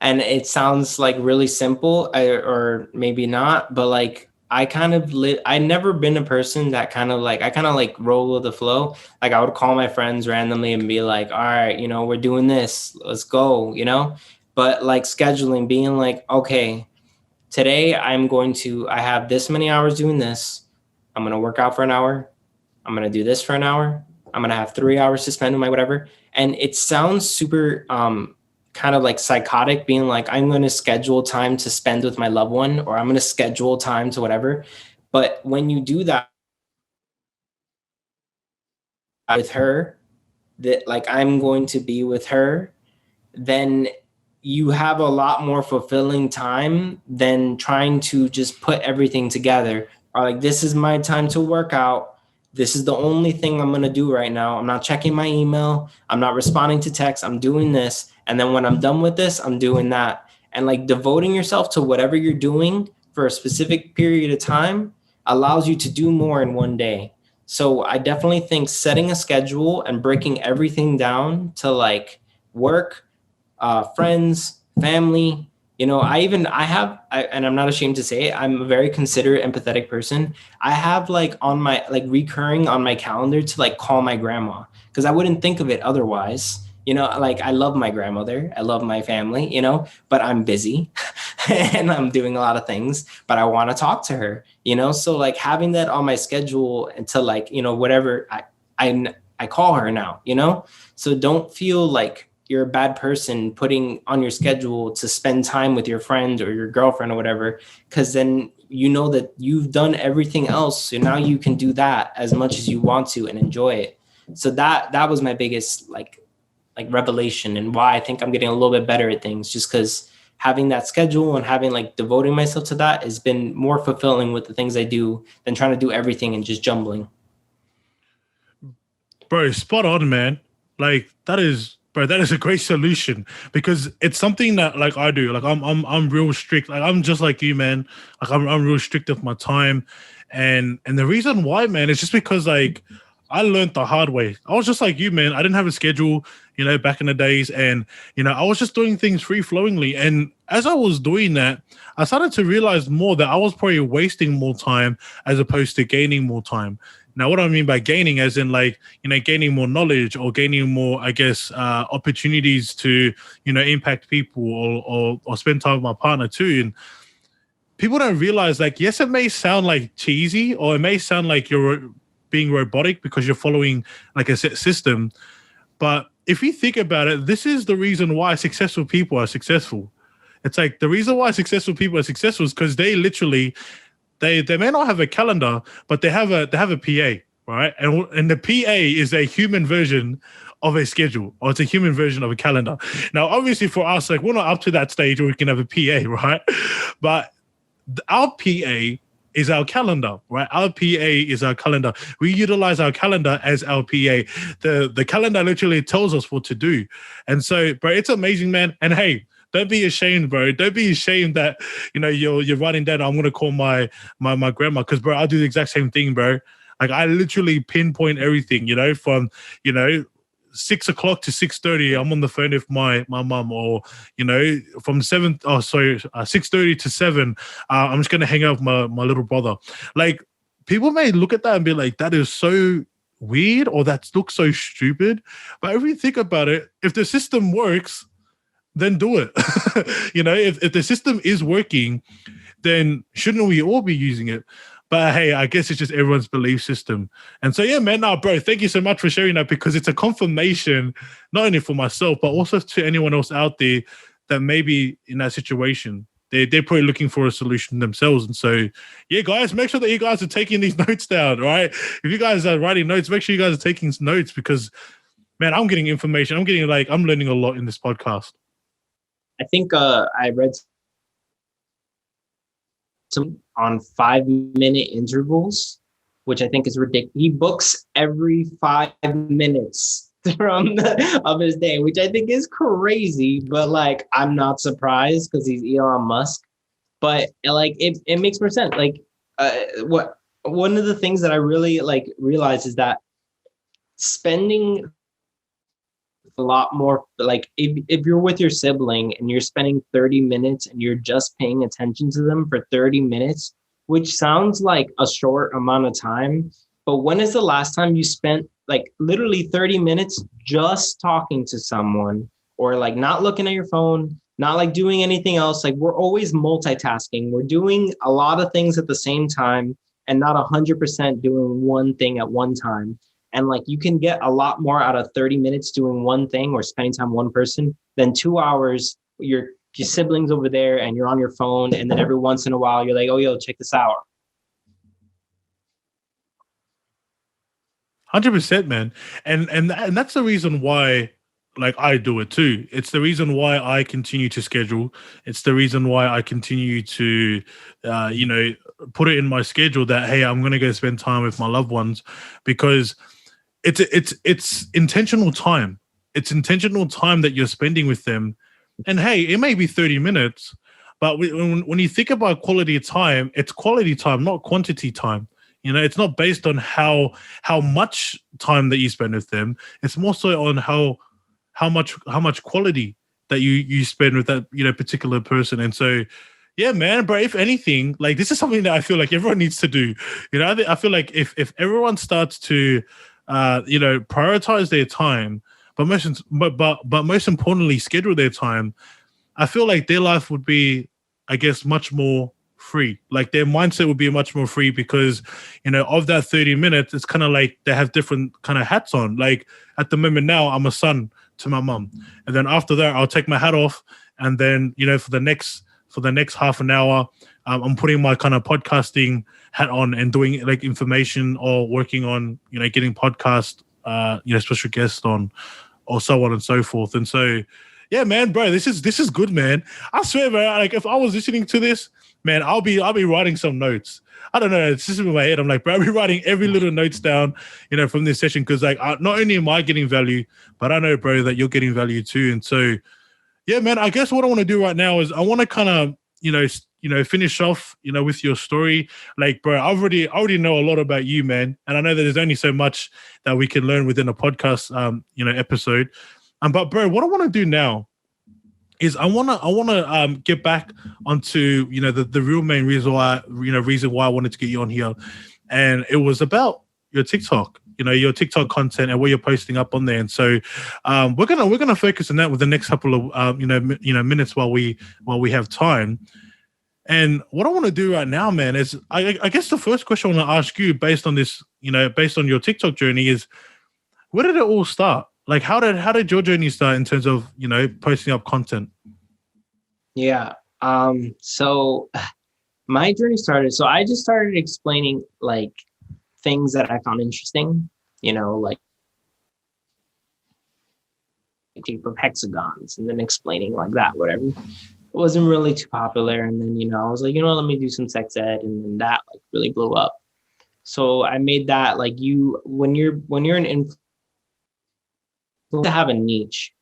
and it sounds like really simple, or maybe not, but like I kind of I never been a person that kind of like, I kind of like roll with the flow. Like I would call my friends randomly and be like, all right, we're doing this, let's go, but like scheduling, being like, okay, today I have this many hours doing this. I'm going to work out for an hour. I'm going to do this for an hour. I'm going to have 3 hours to spend with my whatever. And it sounds super kind of like psychotic, being like, I'm going to schedule time to spend with my loved one, or I'm going to schedule time to whatever. But when you do that with her, that like I'm going to be with her, then you have a lot more fulfilling time than trying to just put everything together. Or like, this is my time to work out. This is the only thing I'm going to do right now. I'm not checking my email. I'm not responding to texts. I'm doing this. And then when I'm done with this, I'm doing that. And like devoting yourself to whatever you're doing for a specific period of time allows you to do more in one day. So I definitely think setting a schedule and breaking everything down to like work, friends, family, and I'm not ashamed to say it, I'm a very considerate, empathetic person. I have like on my, like recurring on my calendar to like call my grandma, because I wouldn't think of it otherwise. Like I love my grandmother, I love my family, but I'm busy and I'm doing a lot of things, but I want to talk to her, so like having that on my schedule until like, whatever, I call her now, so don't feel like you're a bad person putting on your schedule to spend time with your friend or your girlfriend or whatever, because then that you've done everything else. So now you can do that as much as you want to and enjoy it. So that was my biggest like revelation, and why I think I'm getting a little bit better at things, just because having that schedule and having like devoting myself to that has been more fulfilling with the things I do than trying to do everything and just jumbling. Bro, spot on, man. Like that is, bro, that is a great solution because it's something that like I do. Like I'm real strict. Like I'm just like you, man. Like I'm real strict with my time, and the reason why, man, is just because like I learned the hard way. I was just like you, man. I didn't have a schedule, back in the days, and I was just doing things free flowingly. And as I was doing that, I started to realize more that I was probably wasting more time as opposed to gaining more time. Now, what I mean by gaining, as in like, gaining more knowledge or gaining more, I guess, opportunities to, impact people or spend time with my partner too. And people don't realize, like, yes, it may sound like cheesy or it may sound like you're being robotic because you're following like a set system. But if you think about it, this is the reason why successful people are successful. It's like the reason why successful people are successful is because they literally, they may not have a calendar, but they have a PA, right? And the PA is a human version of a schedule, or it's a human version of a calendar. Now, obviously for us, like we're not up to that stage where we can have a PA, right? But our PA is our calendar, right? Our PA is our calendar. We utilize our calendar as our PA. The calendar literally tells us what to do. And so, bro, it's amazing, man. And hey, don't be ashamed, bro. Don't be ashamed that, you're writing down, I'm going to call my grandma. Because, bro, I do the exact same thing, bro. Like, I literally pinpoint everything, from, 6 o'clock to 6:30, I'm on the phone with my mum, or from 6:30 to 7, I'm just gonna hang out with my little brother. Like, people may look at that and be like, that is so weird, or that looks so stupid. But if you think about it, if the system works, then do it. If the system is working, then shouldn't we all be using it? But hey, I guess it's just everyone's belief system. And so, yeah, man, bro, thank you so much for sharing that, because it's a confirmation, not only for myself, but also to anyone else out there that may be in that situation. They're probably looking for a solution themselves. And so, yeah, guys, make sure that you guys are taking these notes down, right? If you guys are writing notes, make sure you guys are taking notes, because, man, I'm getting information. I'm learning a lot in this podcast. I think I read some on 5-minute intervals, which I think is ridiculous. He books every 5 minutes of his day, which I think is crazy. But like, I'm not surprised because he's Elon Musk. But like, it makes more sense. Like, one of the things that I really like realize is that spending a lot more, like if you're with your sibling and you're spending 30 minutes and you're just paying attention to them for 30 minutes, which sounds like a short amount of time, but when is the last time you spent like literally 30 minutes just talking to someone, or like not looking at your phone, not like doing anything else? Like, we're always multitasking. We're doing a lot of things at the same time and not 100% doing one thing at one time. And like, you can get a lot more out of 30 minutes doing one thing or spending time with one person than 2 hours. Your siblings over there and you're on your phone. And then every once in a while you're like, oh, yo, check this out. 100%, man. And that's the reason why, like, I do it too. It's the reason why I continue to schedule. It's the reason why I continue to, put it in my schedule that, hey, I'm going to go spend time with my loved ones, because it's intentional time. It's intentional time that you're spending with them. And hey, it may be 30 minutes, but when you think about quality time, it's quality time, not quantity time. It's not based on how much time that you spend with them. It's more so on how much quality that you spend with that particular person. And so, yeah, man, bro, if anything, like, this is something that I feel like everyone needs to do. I feel like if everyone starts to prioritize their time, but most importantly, schedule their time, I feel like their life would be, I guess, much more free. Like, their mindset would be much more free, because of that 30 minutes, it's kind of like they have different kind of hats on. Like, at the moment now, I'm a son to my mom, and then after that, I'll take my hat off, and then for the next half an hour, I'm putting my kind of podcasting hat on and doing like information, or working on getting podcast special guests on, or so on and so forth. And so, Yeah, man, bro, this is good, man. I swear, man. Like, if I was listening to this, man, I'll be writing some notes. I don't know. It's just in my head. I'm like, bro, I'll be writing every little notes down, from this session because, like, not only am I getting value, but I know, bro, that you're getting value too. And so, yeah, man, I guess what I want to do right now is I want to kind of, finish off, with your story. Like, bro, I already know a lot about you, man, and I know that there's only so much that we can learn within a podcast, episode. But bro, what I want to do now is I wanna get back onto the real main reason why I wanted to get you on here, and it was about your TikTok, your TikTok content and what you're posting up on there. And so we're gonna focus on that with the next couple of minutes while we have time. And what I want to do right now, man, is I guess the first question I want to ask you based on this, based on your TikTok journey is, where did it all start? Like, how did your journey start in terms of posting up content? Yeah. So my journey started. So I just started explaining like things that I found interesting. Like shape of hexagons, and then explaining like that, whatever. It wasn't really too popular. And then I was like, let me do some sex ed, and then that like really blew up. So I made that like when you're an influencer, to have a niche,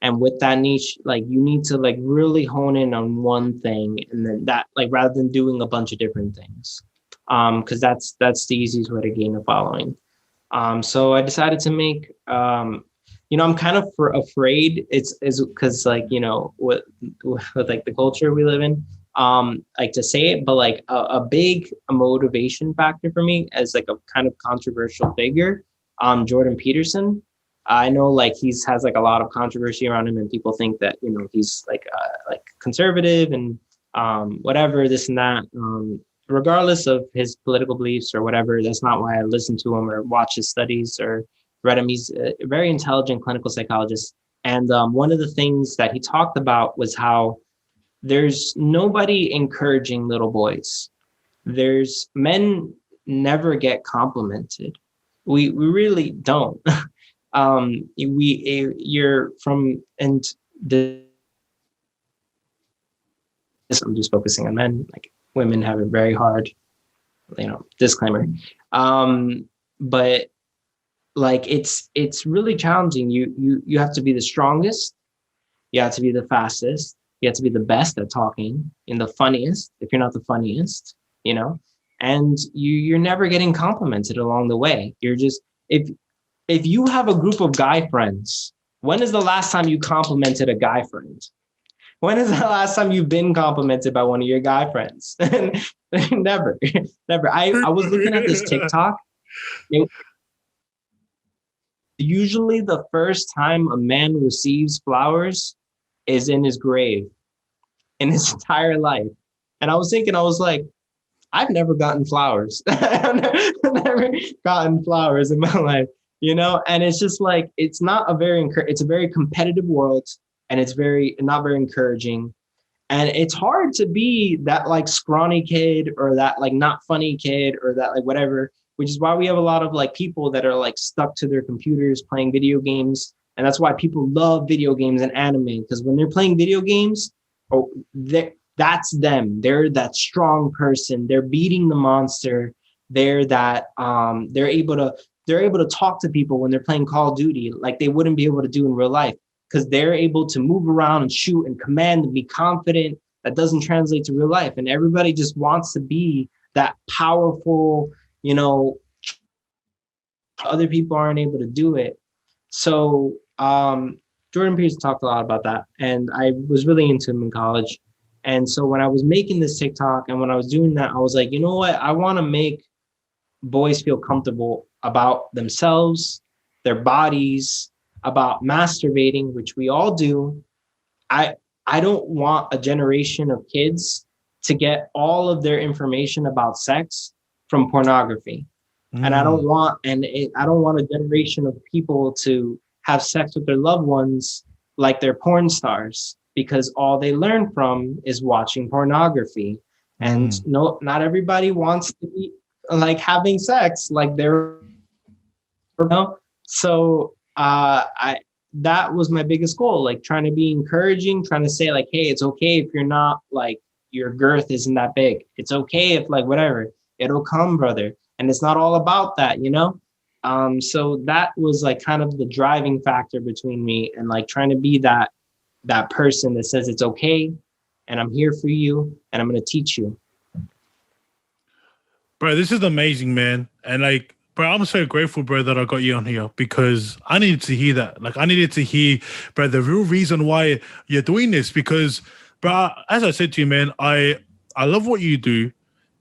and with that niche, like you need to like really hone in on one thing, and then that, like, rather than doing a bunch of different things, because that's the easiest way to gain a following. So I decided to make I'm kind of afraid it's because like with like the culture we live in, like to say it, but like a big motivation factor for me as like a kind of controversial figure, Jordan Peterson. I know like has like a lot of controversy around him, and people think that he's like conservative and whatever, this and that. Regardless of his political beliefs or whatever, that's not why I listen to him or watch his studies or read him. He's a very intelligent clinical psychologist, and one of the things that he talked about was how there's nobody encouraging little boys. There's men never get complimented. We really don't. You're from, and this, I'm just focusing on men, like women have it very hard, disclaimer. But like it's really challenging. You have to be the strongest, you have to be the fastest, you have to be the best at talking and the funniest if you're not the funniest, and you're never getting complimented along the way. You're just, if you have a group of guy friends, when is the last time you complimented a guy friend? When is the last time you've been complimented by one of your guy friends? Never, never. I was looking at this TikTok. Usually the first time a man receives flowers is in his grave, in his entire life. And I was thinking, I was like, I've never gotten flowers. I've never gotten flowers in my life. And it's just like, it's a very competitive world, and it's not very encouraging. And it's hard to be that like scrawny kid or that like not funny kid or that like whatever, which is why we have a lot of like people that are like stuck to their computers playing video games. And that's why people love video games and anime, because when they're playing video games, that's them. They're that strong person. They're beating the monster. They're that they're able to talk to people when they're playing Call of Duty like they wouldn't be able to do in real life, because they're able to move around and shoot and command and be confident. That doesn't translate to real life. And everybody just wants to be that powerful, other people aren't able to do it. So Jordan Peterson talked a lot about that. And I was really into him in college. And so when I was making this TikTok and when I was doing that, I was like, you know what? I want to make boys feel comfortable about themselves, their bodies, about masturbating, which we all do. I don't want a generation of kids to get all of their information about sex from pornography. And I don't want a generation of people to have sex with their loved ones like they're porn stars, because all they learn from is watching pornography. And no, not everybody wants to be like having sex like they're, so that was my biggest goal, like trying to be encouraging, trying to say like, hey, it's okay if you're not like, your girth isn't that big. It's okay if like whatever, it'll come, brother. And it's not all about that, you know? So that was like kind of the driving factor between me and like trying to be that person that says it's okay and I'm here for you and I'm going to teach you. Bro, this is amazing, man. And like, bro, I'm so grateful, bro, that I got you on here because I needed to hear that. Like, I needed to hear, bro, the real reason why you're doing this. Because, bro, as I said to you, man, I love what you do.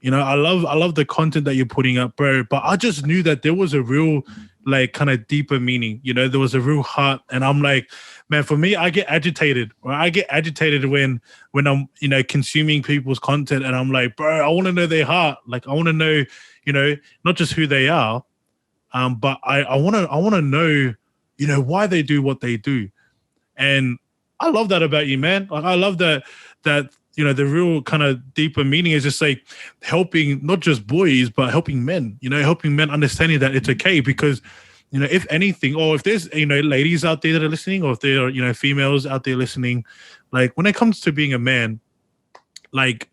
You know, I love the content that you're putting up, bro. But I just knew that there was a real, like, kind of deeper meaning. You know, there was a real heart, and I'm like, man, for me, I get agitated. Right? I get agitated when I'm, you know, consuming people's content, and I'm like, bro, I want to know their heart. Like, I want to know, you know, not just who they are, but I want to know, you know, why they do what they do, and I love that about you, man. Like, I love that you know, the real kind of deeper meaning is just like helping not just boys, but helping men, you know, helping men understanding that it's okay because, you know, if anything, or if there's, you know, ladies out there that are listening, or if there are, you know, females out there listening, like when it comes to being a man, like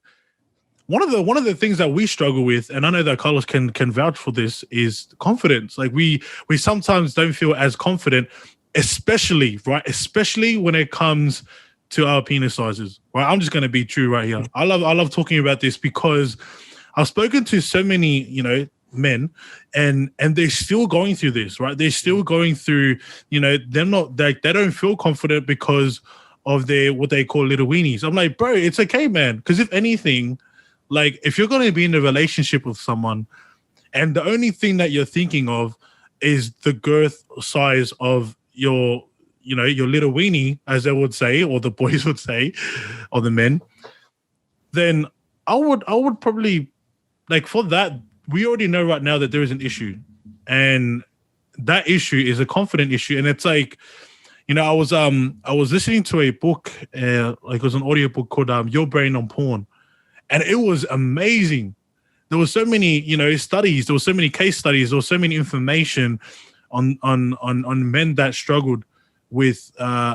one of the things that we struggle with, and I know that Carlos can vouch for this, is confidence. Like we sometimes don't feel as confident, especially when it comes to our penis sizes. Right, I'm just going to be true right here. I love talking about this because I've spoken to so many, you know, men, and they're still going through this. Right, they're still going through. You know, they're not like they don't feel confident because of their what they call little weenies. I'm like, bro, it's okay, man. Because if anything, like if you're going to be in a relationship with someone, and the only thing that you're thinking of is the girth size of your, you know, your little weenie, as they would say, or the boys would say, or the men, then I would probably, like, for that, we already know right now that there is an issue, and that issue is a confident issue. And it's like, you know, I was listening to a book, like it was an audio book called Your Brain on Porn, and it was amazing. There was so many, you know, studies, there was so many case studies, there was so many information on men that struggled with,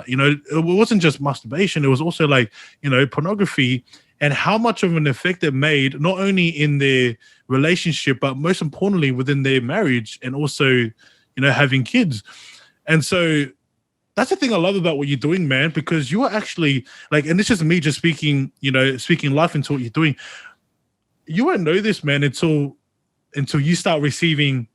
you know, it wasn't just masturbation. It was also like, you know, pornography, and how much of an effect it made, not only in their relationship, but most importantly within their marriage, and also, you know, having kids. And so that's the thing I love about what you're doing, man, because you are actually like, and this is me just speaking, you know, speaking life into what you're doing. You won't know this, man, until you start receiving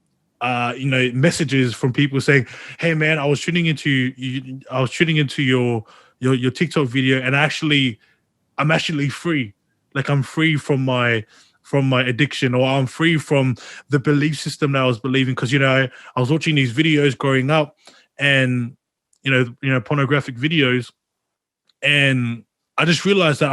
you know, messages from people saying, "Hey, man, I was tuning into your TikTok video, and I'm actually free. Like I'm free from my addiction, or I'm free from the belief system that I was believing." Because, you know, I was watching these videos growing up, and you know, pornographic videos, and I just realized that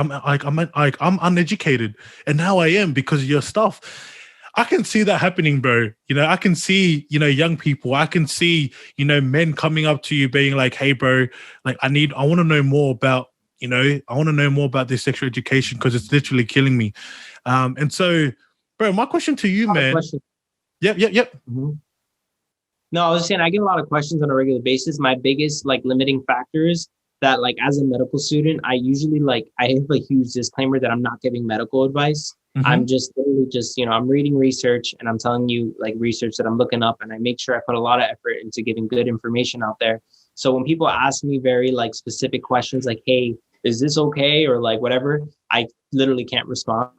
I'm uneducated, and now I am because of your stuff. I can see that happening, bro. You know, I can see, you know, young people. I can see, you know, men coming up to you being like, "Hey, bro, like I want to know more about, you know, I want to know more about this sexual education because it's literally killing me." And so, bro, my question to you, man. Yep. Mm-hmm. No, I was just saying, I get a lot of questions on a regular basis. My biggest like limiting factors that, like, as a medical student, I usually I have a huge disclaimer that I'm not giving medical advice. Mm-hmm. I'm just literally just, you know, I'm reading research and I'm telling you like research that I'm looking up, and I make sure I put a lot of effort into giving good information out there. So when people ask me very like specific questions like, "Hey, is this okay?" or like whatever, I literally can't respond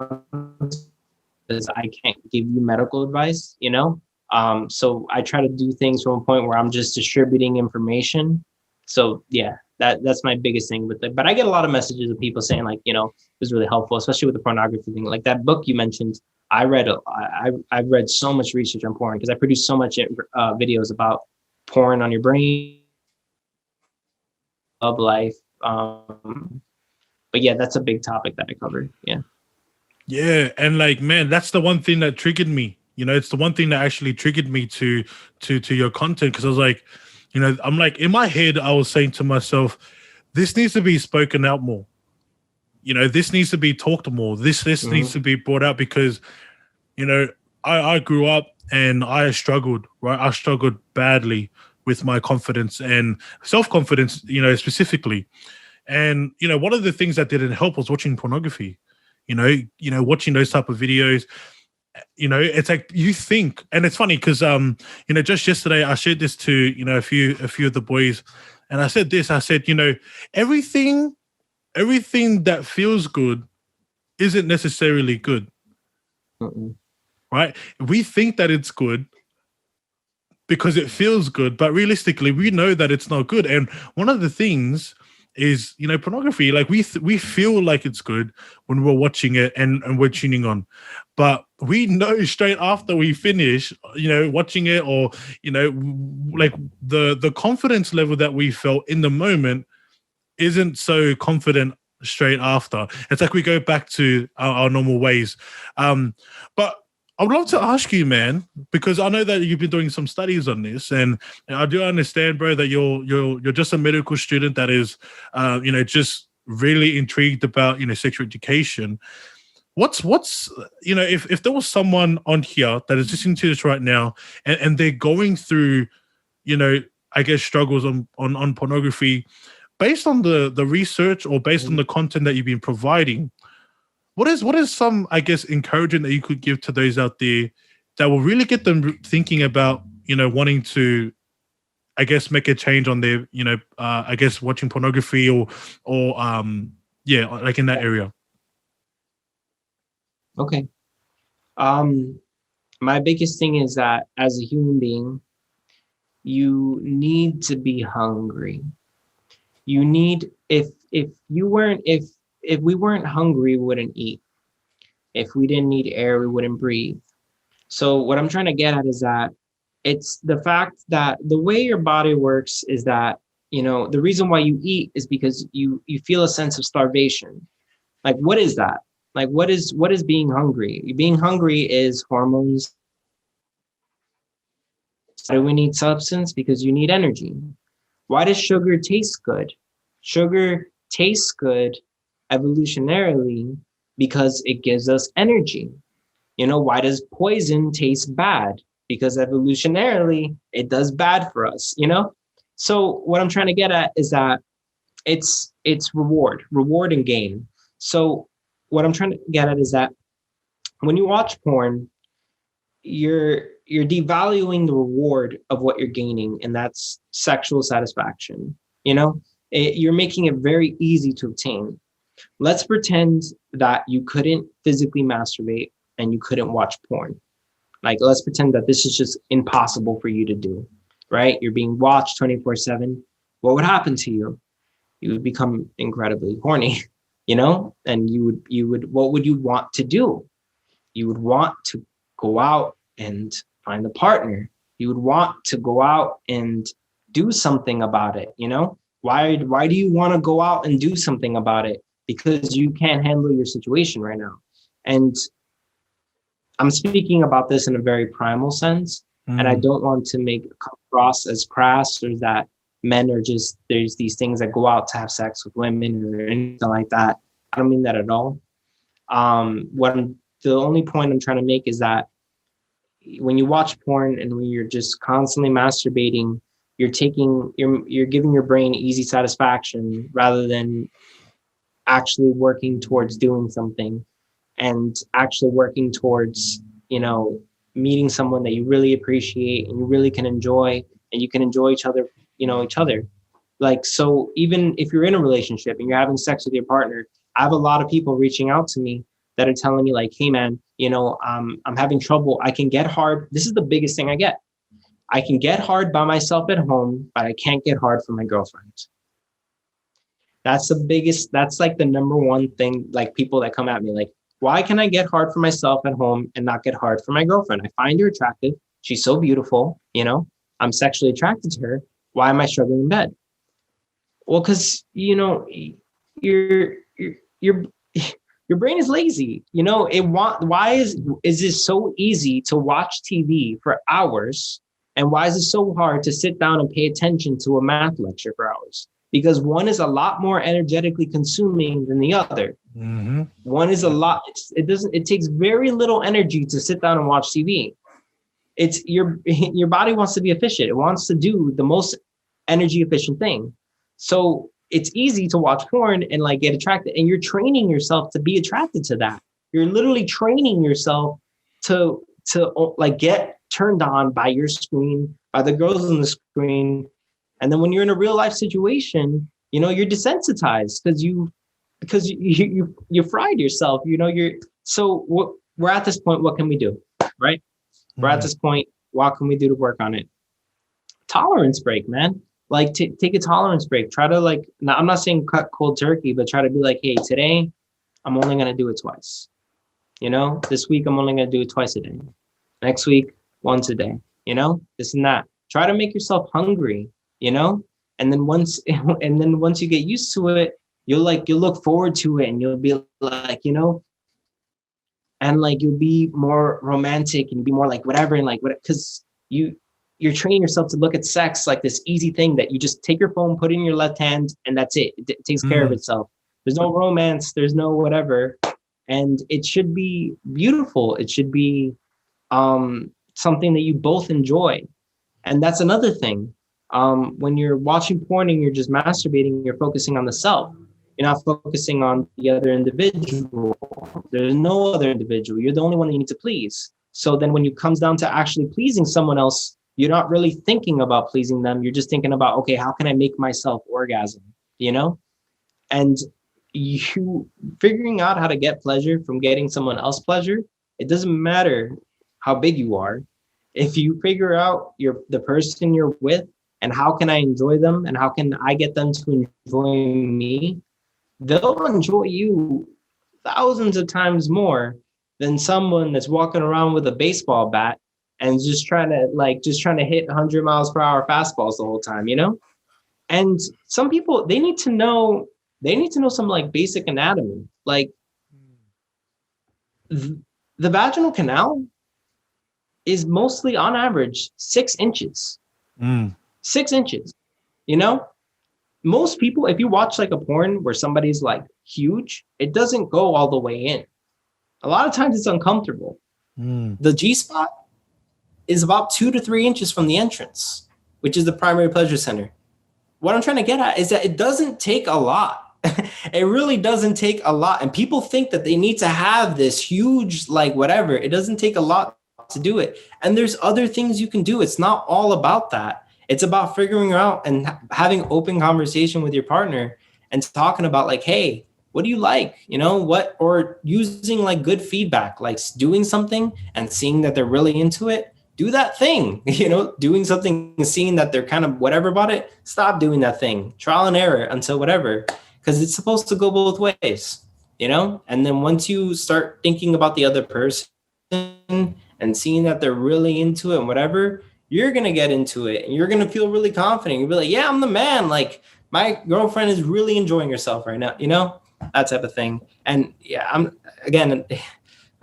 because I can't give you medical advice, you know? So I try to do things from a point where I'm just distributing information. So yeah, that's my biggest thing with it. But I get a lot of messages of people saying like, you know, it was really helpful, especially with the pornography thing. Like that book you mentioned, I've read so much research on porn because I produce so much videos about porn on your brain, of life. But yeah, that's a big topic that I covered. Yeah. Yeah, and like, man, that's the one thing that triggered me. You know, it's the one thing that actually triggered me to your content, because I was like, you know, I'm like, in my head, I was saying to myself, this needs to be spoken out more. You know, this needs to be talked more. This mm-hmm. needs to be brought out because, you know, I grew up and I struggled, right? I struggled badly with my confidence and self-confidence, specifically. And, one of the things that didn't help was watching pornography, watching those type of videos. It's like you think, and it's funny because, just yesterday I shared this to, a few of the boys, and I said, everything that feels good isn't necessarily good. Mm-mm. Right? We think that it's good because it feels good, but realistically, we know that it's not good. And one of the things is, pornography. Like we feel like it's good when we're watching it and we're tuning on, but we know straight after we finish, watching it, or like the confidence level that we felt in the moment isn't so confident straight after. It's like we go back to our normal ways. But I would love to ask you, man, because I know that you've been doing some studies on this, and I do understand, bro, that you're just a medical student that is, just really intrigued about, sexual education. What's if there was someone on here that is listening to this right now, and they're going through, I guess struggles on pornography, based on the research or based on the content that you've been providing, what is some, I guess, encouragement that you could give to those out there that will really get them thinking about, wanting to, I guess, make a change on their, I guess, watching pornography or like in that area? Okay. My biggest thing is that as a human being, you need to be hungry. You need, if we weren't hungry, we wouldn't eat. If we didn't need air, we wouldn't breathe. So what I'm trying to get at is that it's the fact that the way your body works is that, the reason why you eat is because you feel a sense of starvation. Like, what is that? Like, what is being hungry? Being hungry is hormones. So we need substance because you need energy. Why does sugar taste good? Sugar tastes good evolutionarily because it gives us energy. Why does poison taste bad? Because evolutionarily it does bad for us, So what I'm trying to get at is that it's reward and gain. So what I'm trying to get at is that when you watch porn, you're devaluing the reward of what you're gaining, and that's sexual satisfaction. You're making it very easy to obtain. Let's pretend that you couldn't physically masturbate and you couldn't watch porn. Like, let's pretend that this is just impossible for you to do, right? You're being watched 24/7. What would happen to you? You would become incredibly horny, and you would, what would you want to do? You would want to go out and find a partner. You would want to go out and do something about it. Why do you want to go out and do something about it? Because you can't handle your situation right now. And I'm speaking about this in a very primal sense. And I don't want to make it come across as crass, or that men are just, there's these things that go out to have sex with women or anything like that. I don't mean that at all. The only point I'm trying to make is that when you watch porn and when you're just constantly masturbating, you're giving your brain easy satisfaction rather than actually working towards doing something, and actually working towards, meeting someone that you really appreciate and you really can enjoy, and you can enjoy each other. Like, so even if you're in a relationship and you're having sex with your partner, I have a lot of people reaching out to me that are telling me like, hey man, I'm having trouble. I can get hard. This is the biggest thing I get. I can get hard by myself at home, but I can't get hard for my girlfriend. That's like the number one thing, like people that come at me like, why can I get hard for myself at home and not get hard for my girlfriend? I find her attractive. She's so beautiful. I'm sexually attracted to her. Why am I struggling in bed? Well, because, your brain is lazy. Why is it so easy to watch TV for hours? And why is it so hard to sit down and pay attention to a math lecture for hours? Because one is a lot more energetically consuming than the other. One is a lot. It takes very little energy to sit down and watch TV. it's your body wants to be efficient. It wants to do the most energy efficient thing. So it's easy to watch porn and like get attracted, and you're training yourself to be attracted to that. You're literally training yourself to like get turned on by your screen, by the girls on the screen. And then when you're in a real life situation, you know, you're desensitized because you fried yourself, you know, we're at this point, what can we do? Right? We're at this point, what can we do to work on it? Tolerance break, man. Like take a tolerance break. Try to like, now I'm not saying cut cold turkey, but try to be like, hey, today I'm only going to do it twice. You know, this week I'm only going to do it twice a day. Next week, once a day, you know, this and that. Try to make yourself hungry, you know, and then once you get used to it, you'll look forward to it, and you'll be like, you know, and like you'll be more romantic and be more like whatever, and like what, because you're training yourself to look at sex like this easy thing that you just take your phone, put it in your left hand, and that's it. It takes care of itself. There's no romance, there's no whatever, and it should be beautiful. It should be something that you both enjoy. And that's another thing. When you're watching porn and you're just masturbating, you're focusing on the self. You're not focusing on the other individual. There's no other individual. You're the only one that you need to please. So then when it comes down to actually pleasing someone else, you're not really thinking about pleasing them. You're just thinking about, okay, how can I make myself orgasm? You know? And you figuring out how to get pleasure from getting someone else pleasure, it doesn't matter how big you are. If you figure out the person you're with and how can I enjoy them and how can I get them to enjoy me, they'll enjoy you thousands of times more than someone that's walking around with a baseball bat and just trying to hit 100 miles per hour fastballs the whole time, you know? And some people, they need to know some like basic anatomy. Like the vaginal canal is mostly on average 6 inches. 6 inches, you know? Most people, if you watch like a porn where somebody's like huge, it doesn't go all the way in. A lot of times it's uncomfortable. The G-spot is about 2 to 3 inches from the entrance, which is the primary pleasure center. What I'm trying to get at is that it doesn't take a lot. It really doesn't take a lot. And people think that they need to have this huge, like whatever. It doesn't take a lot to do it. And there's other things you can do. It's not all about that. It's about figuring out and having open conversation with your partner and talking about like, hey, what do you like? You know, what, or using like good feedback, like doing something and seeing that they're really into it. Do that thing, you know, doing something and seeing that they're kind of whatever about it. Stop doing that thing. Trial and error until whatever, because it's supposed to go both ways, you know? And then once you start thinking about the other person and seeing that they're really into it and whatever, you're going to get into it and you're going to feel really confident. You'll be like, yeah, I'm the man. Like my girlfriend is really enjoying herself right now, you know, that type of thing. And yeah, I'm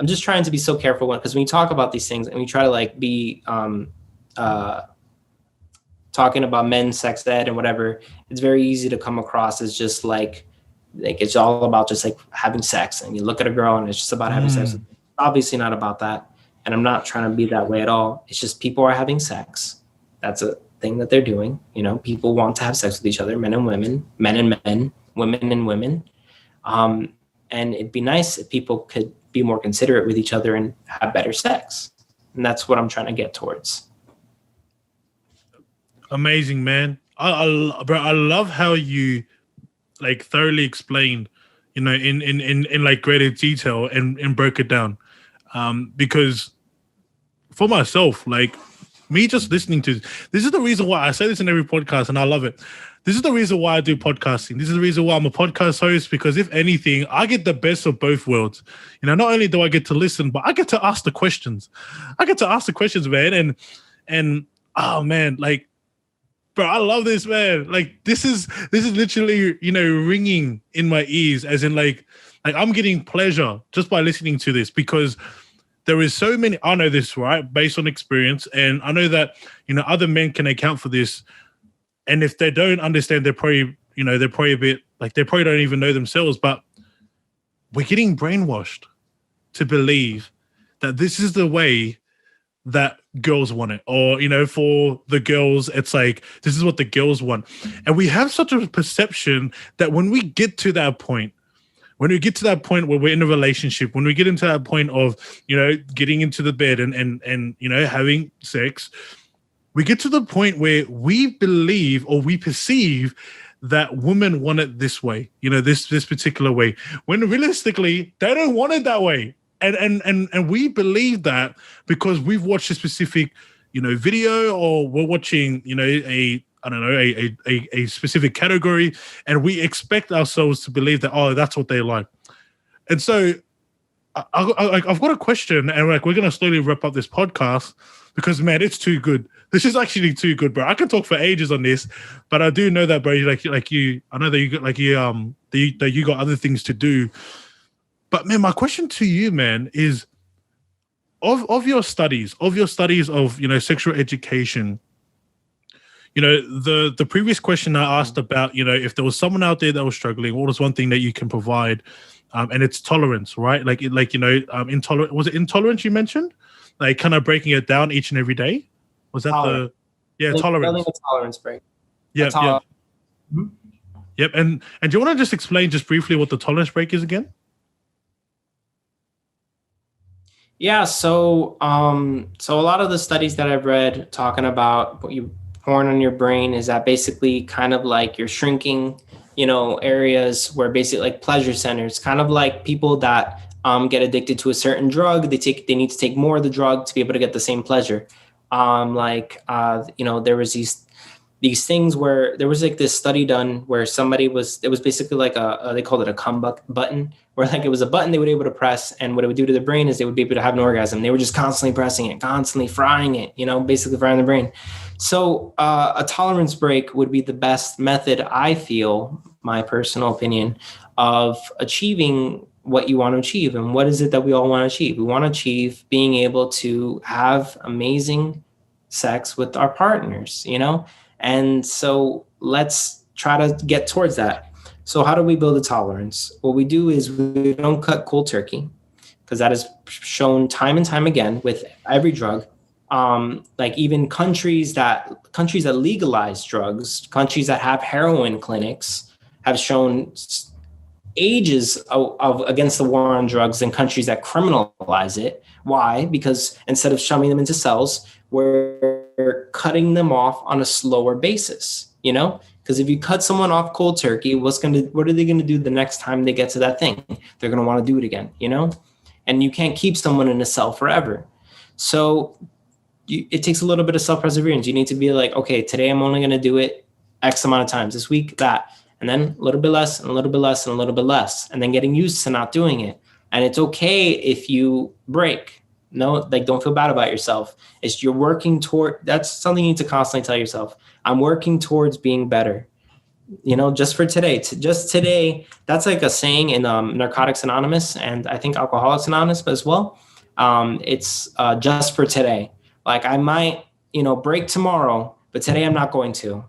just trying to be so careful because when you talk about these things and we try to like be talking about men's sex ed and whatever, it's very easy to come across as just like it's all about just like having sex, and you look at a girl and it's just about having sex. It's obviously not about that. And I'm not trying to be that way at all. It's just people are having sex. That's a thing that they're doing. You know, people want to have sex with each other, men and women, men and men, women and women. And it'd be nice if people could be more considerate with each other and have better sex. And that's what I'm trying to get towards. Amazing, man. I love how you like thoroughly explained, you know, in like greater detail and broke it down. Because for myself, like me just listening to this is the reason why I say this in every podcast and I love it. This is the reason why I do podcasting. This is the reason why I'm a podcast host, because if anything, I get the best of both worlds. You know, not only do I get to listen, but I get to ask the questions. Man. And oh man, like, bro, I love this, man. Like this is literally, you know, ringing in my ears, as in like I'm getting pleasure just by listening to this, because there is so many, I know this, right, based on experience, and I know that, you know, other men can account for this. And if they don't understand, they're probably a bit, like they probably don't even know themselves, but we're getting brainwashed to believe that this is the way that girls want it, or for the girls it's like this is what the girls want. And we have such a perception that when we get to that point, where we're in a relationship, when we get into that point of getting into the bed and having sex, we get to the point where we believe or we perceive that women want it this way, this particular way, when realistically they don't want it that way. And we believe that because we've watched a specific, video, or we're watching, a specific category, and we expect ourselves to believe that, oh, that's what they like. And so I've got a question, and we're going to slowly wrap up this podcast because, man, it's too good. This is actually too good, bro. I can talk for ages on this, but I do know that, bro, I know that you got that you got other things to do. But man, my question to you, man, is of your studies of sexual education. The previous question I asked about, if there was someone out there that was struggling, what was one thing that you can provide? And it's tolerance, right? Intolerant. Was it intolerance you mentioned? Like kind of breaking it down each and every day. Was that tolerance? Tolerance? Building a tolerance break. Yeah. Mm-hmm. Yep. And do you want to just explain just briefly what the tolerance break is again? Yeah. So a lot of the studies that I've read talking about what you porn on your brain is that basically kind of like you're shrinking, areas where basically like pleasure centers, kind of like people that get addicted to a certain drug. They need to take more of the drug to be able to get the same pleasure. There was these things where there was like this study done where it was basically like they called it a come button, where like it was a button they would be able to press, and what it would do to the brain is they would be able to have an orgasm. They were just constantly pressing it, constantly frying it, basically frying the brain. So a tolerance break would be the best method, I feel, my personal opinion, of achieving what you want to achieve. And what is it that we all want to achieve? We want to achieve being able to have amazing sex with our partners, And so let's try to get towards that. So how do we build a tolerance? What we do is we don't cut cold turkey, because that is shown time and time again with every drug. Like even countries that legalize drugs, countries that have heroin clinics, have shown ages of against the war on drugs than countries that criminalize it. Why? Because instead of shoving them into cells, we're cutting them off on a slower basis, because if you cut someone off cold turkey, what are they going to do the next time they get to that thing? They're going to want to do it again, and you can't keep someone in a cell forever. So it takes a little bit of self-perseverance. You need to be like, okay, today I'm only going to do it X amount of times, this week, that, and then a little bit less and a little bit less and a little bit less, and then getting used to not doing it. And it's okay if you break. No, like don't feel bad about yourself. It's you're working toward, that's something you need to constantly tell yourself. I'm working towards being better. Just for today, just today, that's like a saying in Narcotics Anonymous, and I think Alcoholics Anonymous as well. It's just for today. Like I might, break tomorrow, but today I'm not going to.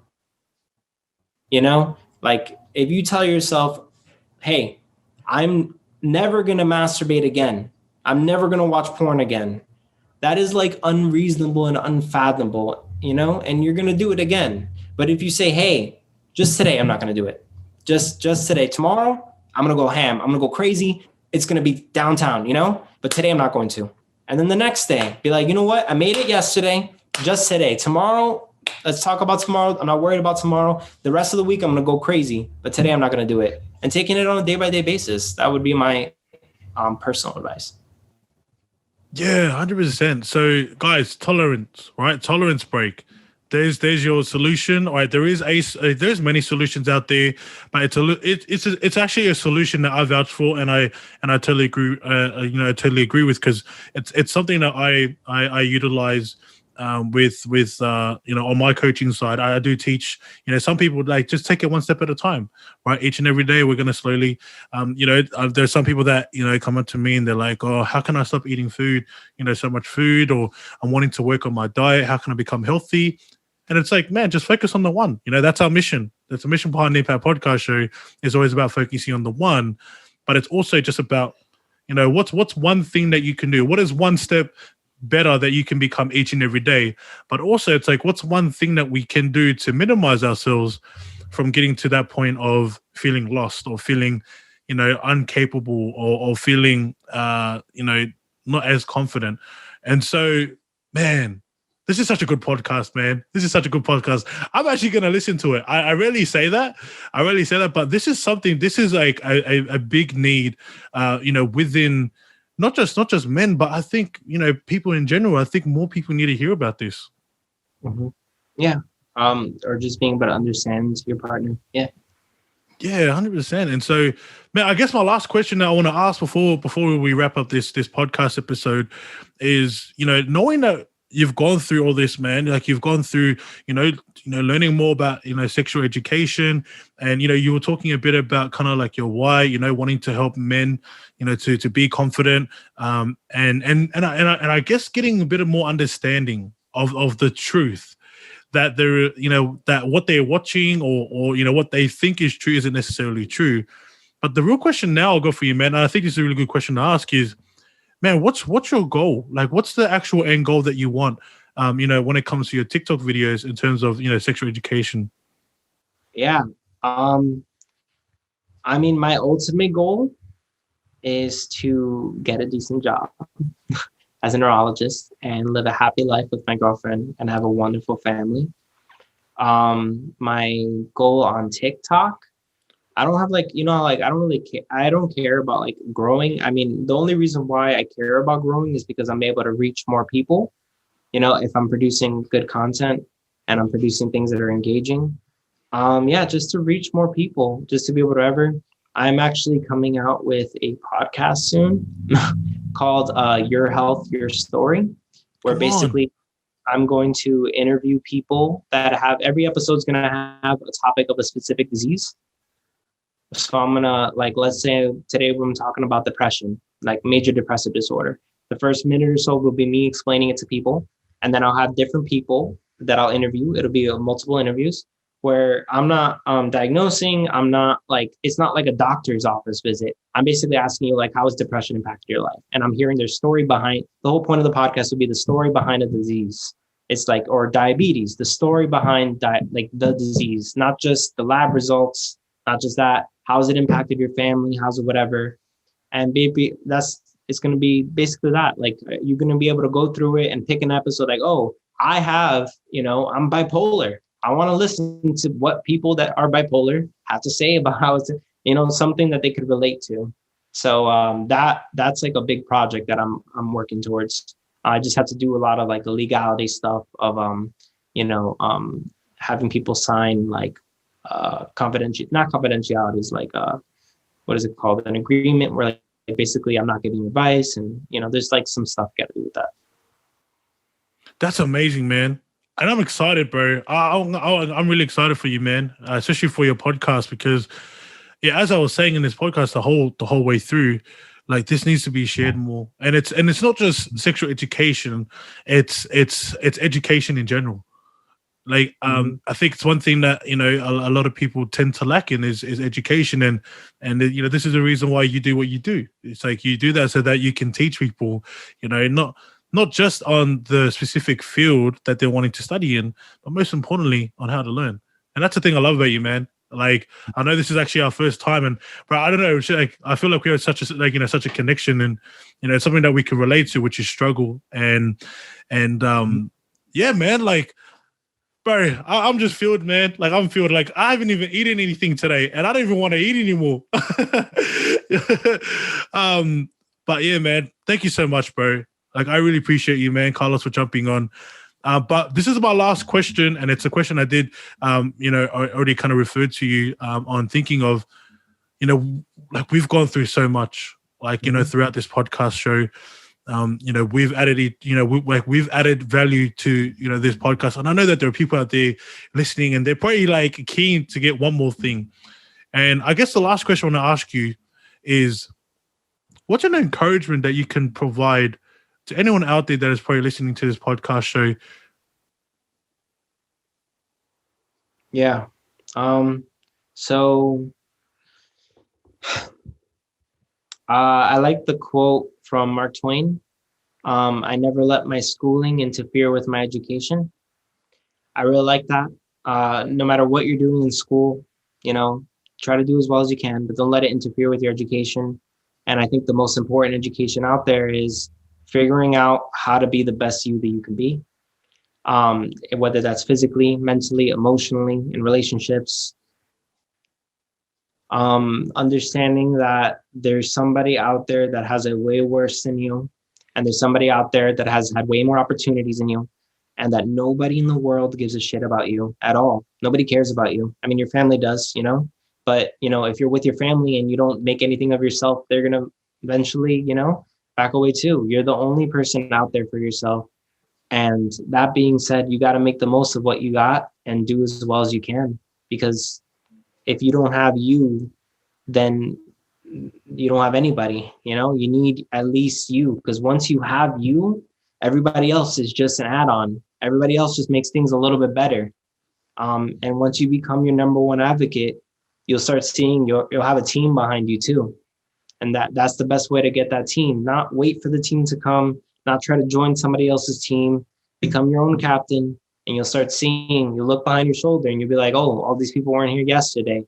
Like if you tell yourself, hey, I'm never going to masturbate again. I'm never going to watch porn again. That is like unreasonable and unfathomable, and you're going to do it again. But if you say, hey, just today, I'm not going to do it. Just today. Tomorrow, I'm going to go ham. I'm going to go crazy. It's going to be downtown, but today I'm not going to. And then the next day, be like, you know what? I made it yesterday, just today. Tomorrow, let's talk about tomorrow. I'm not worried about tomorrow. The rest of the week, I'm going to go crazy. But today, I'm not going to do it. And taking it on a day-by-day basis, that would be my personal advice. Yeah, 100%. So, guys, tolerance, right? Tolerance break. There's your solution. All right, there's many solutions out there, but it's actually a solution that I vouch for, and I totally agree. I totally agree with, because it's something that I utilize with on my coaching side. I do teach. Some people like just take it one step at a time, right? Each and every day we're going to slowly. There's some people that come up to me and they're like, oh, how can I stop eating food? So much food, or I'm wanting to work on my diet. How can I become healthy? And it's like, man, just focus on the one. That's our mission. That's the mission behind the Impact Podcast Show. Is always about focusing on the one, but it's also just about, what's one thing that you can do. What is one step better that you can become each and every day. But also it's like, what's one thing that we can do to minimize ourselves from getting to that point of feeling lost or feeling, incapable or feeling, not as confident. And so, man, this is such a good podcast, man. This is such a good podcast. I'm actually going to listen to it. I rarely say that. But this is like a big need, within not just men, but I think, people in general. I think more people need to hear about this. Mm-hmm. Yeah. Or just being able to understand your partner. Yeah. Yeah, 100%. And so, man, I guess my last question that I want to ask before we wrap up this podcast episode is, knowing that you've gone through all this, man, like you've gone through, learning more about, sexual education, and, you were talking a bit about kind of like your why, wanting to help men, to be confident, and I guess getting a bit of more understanding of the truth that they're, that what they're watching or what they think is true isn't necessarily true. But the real question now, I'll go for you, man, and I think it's a really good question to ask is, man, what's your goal? Like, what's the actual end goal that you want, when it comes to your TikTok videos in terms of, sexual education? Yeah. I mean, my ultimate goal is to get a decent job as a neurologist and live a happy life with my girlfriend and have a wonderful family. My goal on TikTok, I don't have I don't really care. I don't care about like growing. I mean, the only reason why I care about growing is because I'm able to reach more people. If I'm producing good content and I'm producing things that are engaging. Just to reach more people, just to be able to I'm actually coming out with a podcast soon called Your Health, Your Story, where basically I'm going to interview people that every episode's going to have a topic of a specific disease. So I'm going to, let's say today I'm talking about depression, like major depressive disorder. The first minute or so will be me explaining it to people. And then I'll have different people that I'll interview. It'll be multiple interviews where I'm not diagnosing. I'm not it's not like a doctor's office visit. I'm basically asking you how has depression impacted your life? And I'm hearing their story behind. The whole point of the podcast would be the story behind a disease. It's or diabetes, the story behind the disease, not just the lab results, not just that. How has it impacted your family? How's it whatever? And baby, it's going to be basically that. You're going to be able to go through it and pick an episode I have, I'm bipolar. I want to listen to what people that are bipolar have to say about how it's, something that they could relate to. So that's a big project that I'm working towards. I just have to do a lot of the legality stuff of having people sign not confidentiality is what is it called? An agreement where basically I'm not giving advice, and there's some stuff got to do with that. That's amazing, man. And I'm excited, bro. I'm really excited for you, man, especially for your podcast, because, yeah, as I was saying in this podcast the whole way through, this needs to be shared more. And it's not just sexual education; it's education in general. I think it's one thing that a lot of people tend to lack in is education, and this is the reason why you do what you do. It's you do that so that you can teach people, not just on the specific field that they're wanting to study in, but most importantly on how to learn. And that's the thing I love about you, man. I know this is actually our first time, and bro, I don't know, I feel like we have such a such a connection, and it's something that we can relate to, which is struggle, and yeah, man, bro, I'm just filled, man. I'm filled. I haven't even eaten anything today, and I don't even want to eat anymore. But yeah, man, thank you so much, bro. I really appreciate you, man, Carlos, for jumping on. But this is my last question, and it's a question I did, I already kind of referred to you on thinking of, we've gone through so much, throughout this podcast show. We've added we've added value to this podcast, and I know that there are people out there listening, and they're probably keen to get one more thing. And I guess the last question I want to ask you is, what's an encouragement that you can provide to anyone out there that is probably listening to this podcast show? Yeah. So I like the quote from Mark Twain. I never let my schooling interfere with my education. I really like that. No matter what you're doing in school, you know, try to do as well as you can, but don't let it interfere with your education. And I think the most important education out there is figuring out how to be the best you that you can be. Whether that's physically, mentally, emotionally, in relationships. Understanding that there's somebody out there that has it way worse than you, and there's somebody out there that has had way more opportunities than you, and that nobody in the world gives a shit about you at all. Nobody cares about you. I mean, your family does, you know, but you know, if you're with your family and you don't make anything of yourself, they're gonna eventually, you know, back away too. You're the only person out there for yourself. And that being said, you got to make the most of what you got and do as well as you can, because if you don't have you, then you don't have anybody. You know, you need at least you, because once you have you, everybody else is just an add-on. Everybody else just makes things a little bit better. And once you become your number one advocate, you'll start seeing you'll have a team behind you too. And that's the best way to get that team. Not wait for the team to come, not try to join somebody else's team, become your own captain, and you'll start seeing, you look behind your shoulder and you'll be like, oh, all these people weren't here yesterday.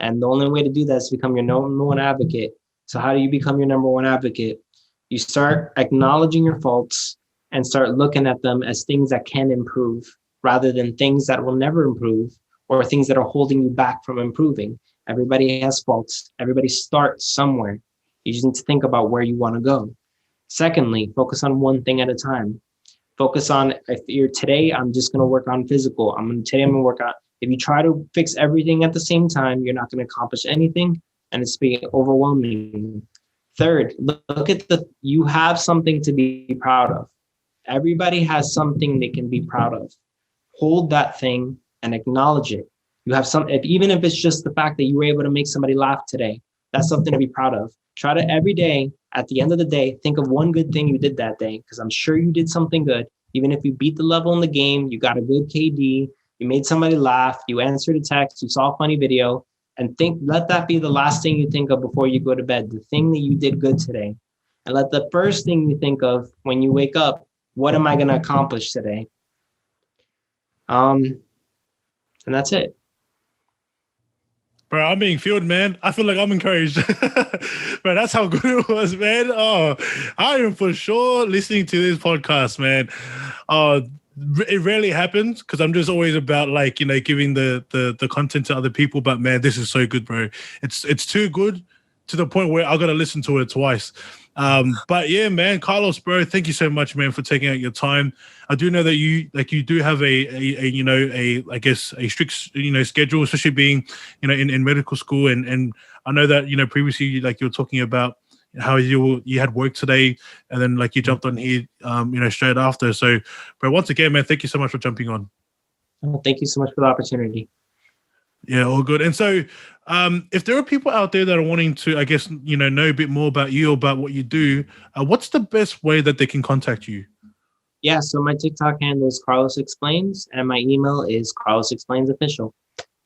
And the only way to do that is to become your number one advocate. So how do you become your number one advocate? You start acknowledging your faults and start looking at them as things that can improve rather than things that will never improve or things that are holding you back from improving. Everybody has faults. Everybody starts somewhere. You just need to think about where you want to go. Secondly, focus on one thing at a time. Focus on, if you're today, I'm just going to work on physical. Today I'm going to work on, if you try to fix everything at the same time, you're not going to accomplish anything and it's being overwhelming. Third, look at you have something to be proud of. Everybody has something they can be proud of. Hold that thing and acknowledge it. You have even if it's just the fact that you were able to make somebody laugh today, that's something to be proud of. Try to every day, at the end of the day, think of one good thing you did that day, because I'm sure you did something good. Even if you beat the level in the game, you got a good KD, you made somebody laugh, you answered a text, you saw a funny video, and let that be the last thing you think of before you go to bed, the thing that you did good today. And let the first thing you think of when you wake up, what am I going to accomplish today? And that's it. Bro, I'm being fueled, man. I feel like I'm encouraged. Bro, that's how good it was, man. Oh, I am for sure listening to this podcast, man. It rarely happens because I'm just always about like, you know, giving the content to other people. But man, this is so good, bro. It's too good to the point where I got to listen to it twice. But yeah, man, Carlos, bro, thank you so much, man, for taking out your time. I do know that you do have I guess a strict, you know, schedule, especially being, you know, in medical school. And I know that, you know, previously, you were talking about how you had work today and then like you jumped on here, you know, straight after. So, bro, once again, man, thank you so much for jumping on. Well, thank you so much for the opportunity. Yeah, all good. And so if there are people out there that are wanting to, I guess, you know a bit more about you, about what you do, what's the best way that they can contact you? Yeah, so my TikTok handle is Carlos Explains, and my email is Carlos Explains Official.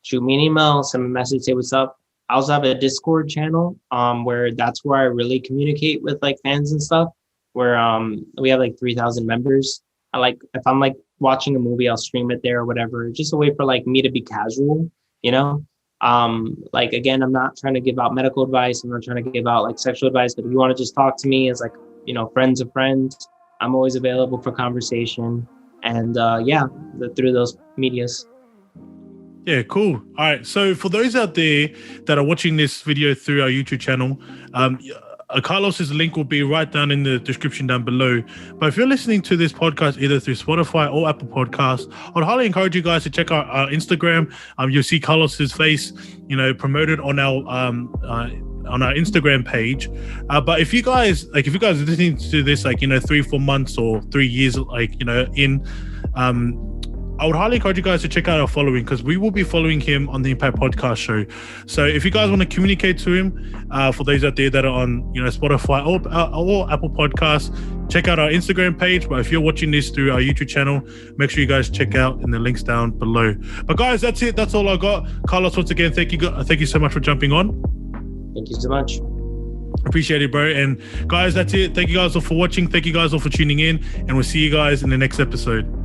Shoot me an email, send me a message, say what's up. I also have a Discord channel where that's where I really communicate with like fans and stuff, where we have like 3,000 members. If I'm like watching a movie, I'll stream it there or whatever. Just a way for like me to be casual, you know? Like, again, I'm not trying to give out medical advice. I'm not trying to give out like sexual advice, but if you want to just talk to me as like, you know, friends of friends, I'm always available for conversation. And through those medias. Yeah, cool. All right. So for those out there that are watching this video through our YouTube channel, Carlos's link will be right down in the description down below. But if you're listening to this podcast either through Spotify or Apple Podcasts, I'd highly encourage you guys to check out our Instagram. You'll see Carlos's face, you know, promoted on our Instagram page. But if you guys are listening to this, like, you know, 3-4 months or 3 years, like, you know, I would highly encourage you guys to check out our following, because we will be following him on the Impact Podcast Show. So if you guys want to communicate to him, for those out there that are on, you know, Spotify or Apple Podcasts, check out our Instagram page. But if you're watching this through our YouTube channel, make sure you guys check out in the links down below. But guys, that's it. That's all I got. Carlos, once again, thank you so much for jumping on. Thank you so much. Appreciate it, bro. And guys, that's it. Thank you guys all for watching. Thank you guys all for tuning in. And we'll see you guys in the next episode.